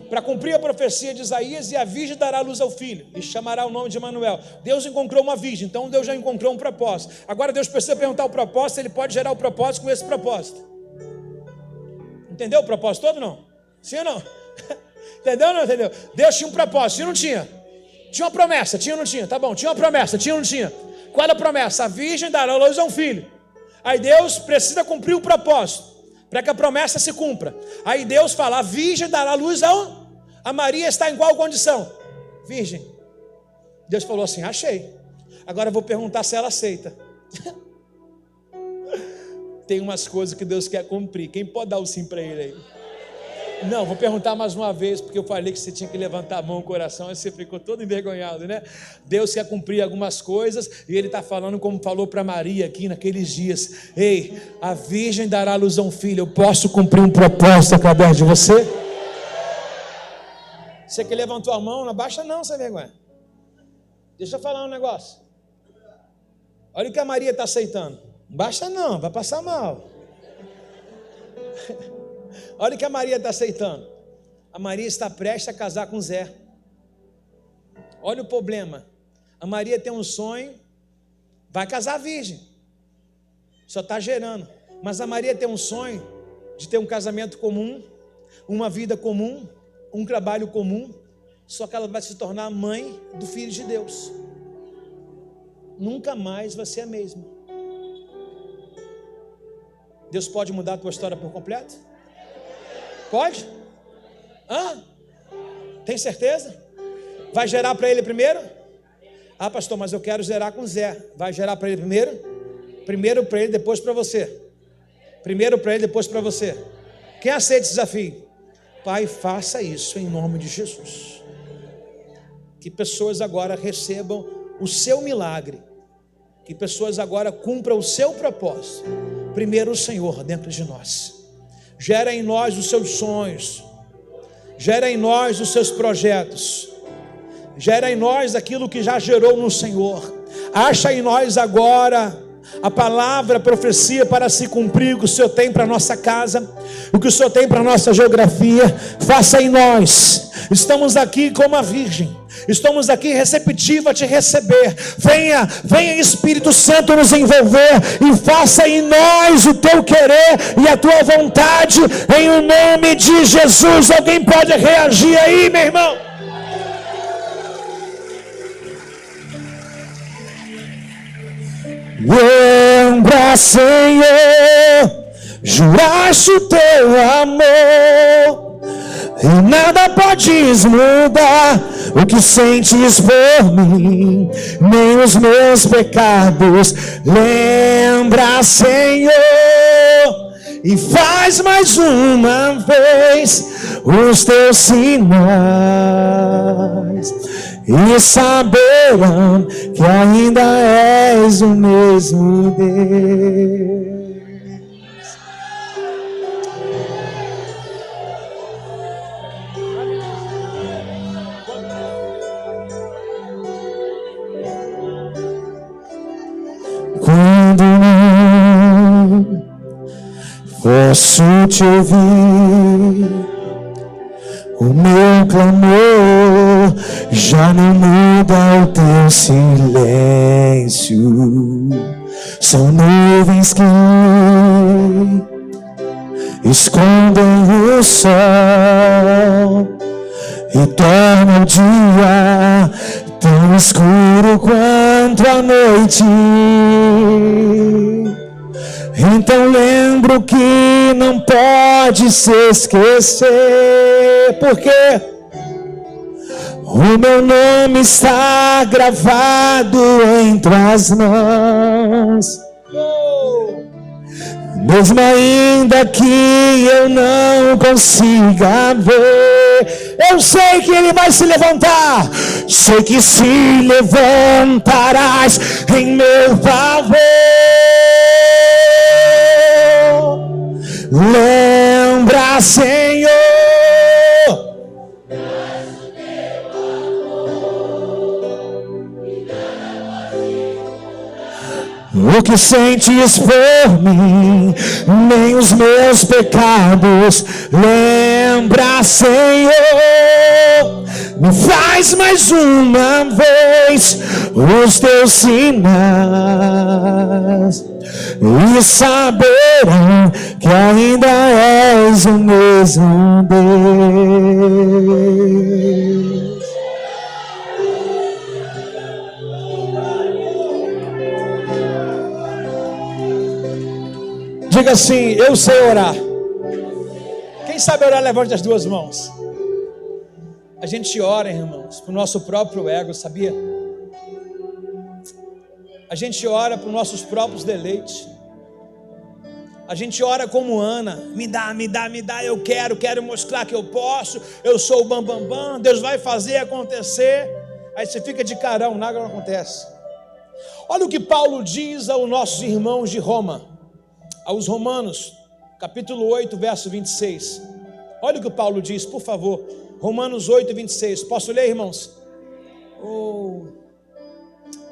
Para cumprir a profecia de Isaías, e a virgem dará luz ao filho, e chamará o nome de Emanuel. Deus encontrou uma virgem, então Deus já encontrou um propósito. Agora Deus precisa perguntar o propósito, ele pode gerar o propósito com esse propósito. Entendeu o propósito todo, não? Sim ou não? Entendeu ou não entendeu? Deus tinha um propósito, tinha ou não tinha? Tinha uma promessa, tinha ou não tinha? Tá bom, tinha uma promessa, tinha ou não tinha? Qual era a promessa? A virgem dará luz a um filho. Aí Deus precisa cumprir o propósito, para que a promessa se cumpra. Aí Deus fala, a virgem dará luz a Maria está em qual condição? Virgem. Deus falou assim, achei. Agora eu vou perguntar se ela aceita. Tem umas coisas que Deus quer cumprir. Quem pode dar o sim para ele aí? Não, vou perguntar mais uma vez, porque eu falei que você tinha que levantar a mão, o coração, aí você ficou todo envergonhado, né? Deus quer cumprir algumas coisas, e Ele está falando como falou para Maria aqui naqueles dias. Ei, a virgem dará luz a um filho, eu posso cumprir um propósito através de você? Você que levantou a mão, não abaixa não, sem vergonha. Deixa eu falar um negócio. Olha o que a Maria está aceitando. Não baixa não, vai passar mal. Olha o que a Maria está aceitando. A Maria está prestes a casar com Zé. Olha o problema. A Maria tem um sonho, vai casar virgem. Só está gerando. Mas a Maria tem um sonho de ter um casamento comum, uma vida comum, um trabalho comum. Só que ela vai se tornar mãe do Filho de Deus. Nunca mais vai ser a mesma. Deus pode mudar a tua história por completo? Pode? Tem certeza? Vai gerar para ele primeiro? Ah, pastor, mas eu quero gerar com Zé. Vai gerar para ele primeiro? Primeiro para ele, depois para você. Primeiro para ele, depois para você. Quem aceita esse desafio? Pai, faça isso em nome de Jesus. Que pessoas agora recebam o seu milagre, que pessoas agora cumpram o seu propósito. Primeiro o Senhor dentro de nós. Gera em nós os seus sonhos, gera em nós os seus projetos, gera em nós aquilo que já gerou no Senhor. Acha em nós agora a palavra, a profecia para se cumprir, o que o Senhor tem para a nossa casa, o que o Senhor tem para a nossa geografia. Faça em nós. Estamos aqui como a Virgem, estamos aqui receptiva a te receber. Venha Espírito Santo nos envolver e faça em nós o teu querer e a tua vontade, em o nome de Jesus. Alguém pode reagir aí, meu irmão? Lembra, Senhor, juraste o teu amor, e nada podes mudar o que sentes por mim, nem os meus pecados. Lembra, Senhor, e faz mais uma vez os teus sinais, e saberão que ainda és o mesmo Deus. Quando não posso te ouvir, o meu clamor já não muda o teu silêncio. São nuvens que escondem o sol e tornam o dia tão escuro quanto a noite. Então lembro que não pode se esquecer, porque o meu nome está gravado entre as mãos. Mesmo ainda que eu não consiga ver, eu sei que Ele vai se levantar. Sei que se levantarás em meu favor. Lembra, Senhor, o que sentes por mim, nem os meus pecados. Lembra, Senhor, me faz mais uma vez os teus sinais, e saberão que ainda és o mesmo Deus. Diga assim: eu sei orar. Quem sabe orar, levante as duas mãos. A gente ora, irmãos, para o nosso próprio ego, sabia? A gente ora para os nossos próprios deleites. A gente ora como Ana: me dá, eu quero mostrar que eu posso, eu sou o bambambam, Deus vai fazer acontecer. Aí você fica de carão, nada não acontece. Olha o que Paulo diz aos nossos irmãos de Roma, aos Romanos, capítulo 8, verso 26. Olha o que Paulo diz, por favor. Romanos 8, 26. Posso ler, irmãos?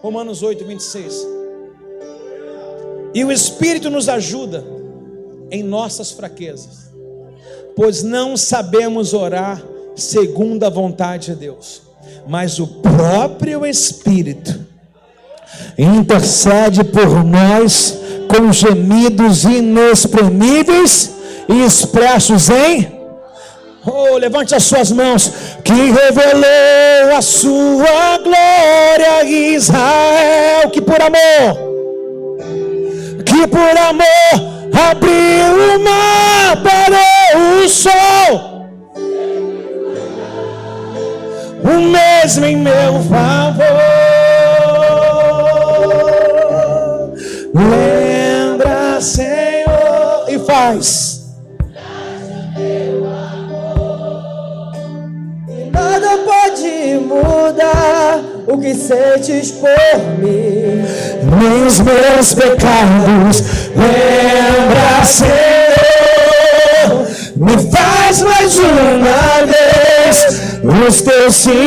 Romanos 8, 26. E o Espírito nos ajuda em nossas fraquezas, pois não sabemos orar segundo a vontade de Deus, mas o próprio Espírito intercede por nós com gemidos inexprimíveis e expressos em... levante as suas mãos. Que revelou a sua glória a Israel, que por amor abriu o mar, parou o sol, o mesmo em meu favor. Lembra, Senhor, e faz. Nada pode mudar o que sentes por mim. Nem os meus pecados lembra, Senhor. Me faz mais uma vez os teus sinais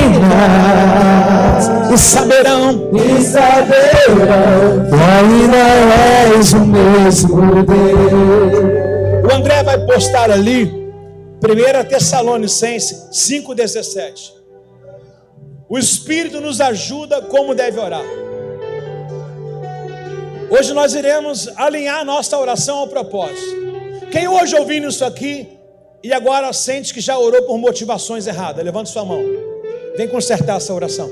e saberão que ainda és o mesmo Deus. O André vai postar ali 1 Tessalonicenses 5,17. O Espírito nos ajuda como deve orar. Hoje nós iremos alinhar nossa oração ao propósito. Quem hoje ouvindo isso aqui e agora sente que já orou por motivações erradas, levante sua mão. Vem consertar essa oração.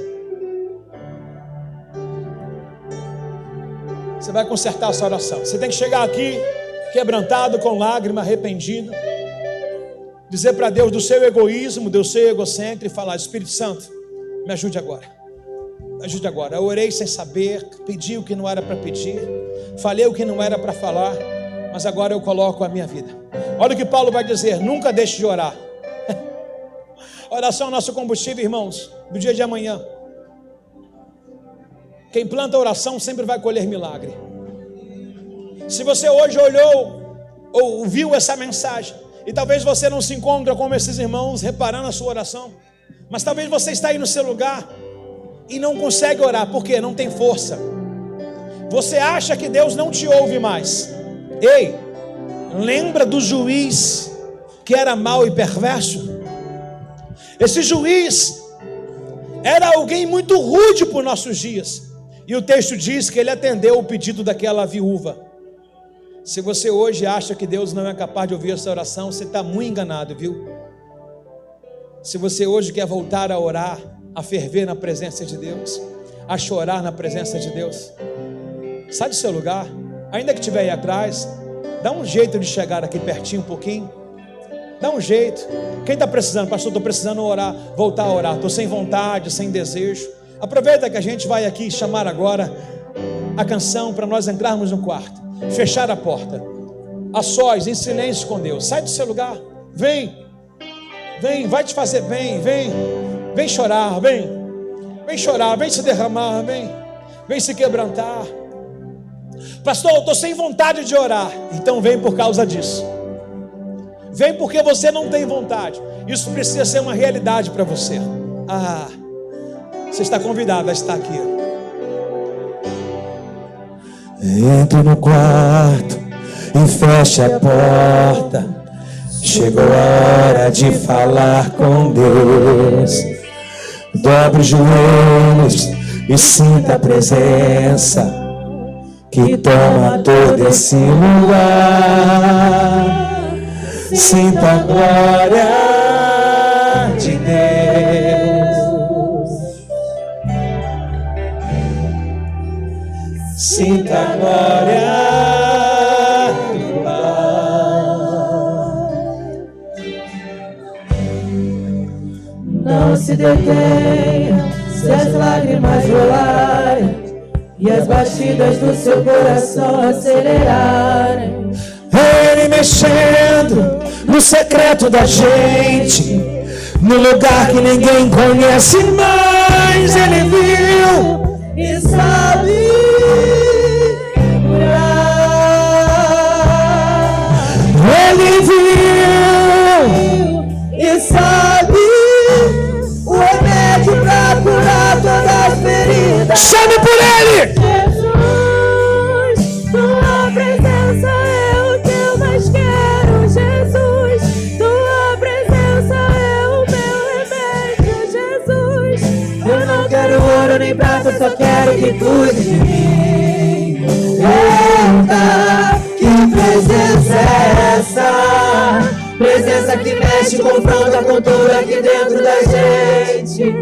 Você vai consertar essa oração. Você tem que chegar aqui quebrantado, com lágrima, arrependido, dizer para Deus do seu egoísmo, do seu egocêntrico e falar: Espírito Santo, me ajude agora. Me ajude agora. Eu orei sem saber, pedi o que não era para pedir, falei o que não era para falar, mas agora eu coloco a minha vida. Olha o que Paulo vai dizer: nunca deixe de orar. Oração é o nosso combustível, irmãos, do dia de amanhã. Quem planta oração sempre vai colher milagre. Se você hoje olhou ou viu essa mensagem, e talvez você não se encontre como esses irmãos reparando a sua oração, mas talvez você está aí no seu lugar e não consegue orar, porque não tem força. Você acha que Deus não te ouve mais. Ei, lembra do juiz que era mau e perverso? Esse juiz era alguém muito rude por nossos dias, e o texto diz que ele atendeu o pedido daquela viúva. Se você hoje acha que Deus não é capaz de ouvir essa oração, você está muito enganado, viu? Se você hoje quer voltar a orar, a ferver na presença de Deus, a chorar na presença de Deus, sai do seu lugar, ainda que estiver aí atrás, dá um jeito de chegar aqui pertinho um pouquinho, dá um jeito. Quem está precisando? Pastor, estou precisando orar, voltar a orar, estou sem vontade, sem desejo. Aproveita que a gente vai aqui chamar agora a canção para nós entrarmos no quarto, fechar a porta, a sós, em silêncio com Deus. Sai do seu lugar, vem, vai te fazer bem, vem chorar, vem chorar, vem se derramar, vem se quebrantar. Pastor, eu estou sem vontade de orar. Então vem por causa disso. Vem porque você não tem vontade. Isso precisa ser uma realidade para você. Você está convidado a estar aqui. Entro no quarto e fecho a porta. Chegou a hora de falar com Deus. Dobre os joelhos e sinta a presença que toma todo esse lugar. Sinta a glória de Deus. Sinta a glória do Pai. Não se detenha se as lágrimas rolarem e as batidas do seu coração acelerarem. Ele mexendo no secreto da gente, no lugar que ninguém conhece, mas Ele viu E sabe curar. Ele viu E sabe o remédio pra curar todas as feridas. chame por Ele. Jesus, tua presença é o que eu mais quero. Jesus, tua presença é o meu remédio. Jesus, eu não quero ouro nem prata, só quero que cuide de mim. Eita, que presença é essa? Presença que mexe, confronta com tudo aqui dentro da gente.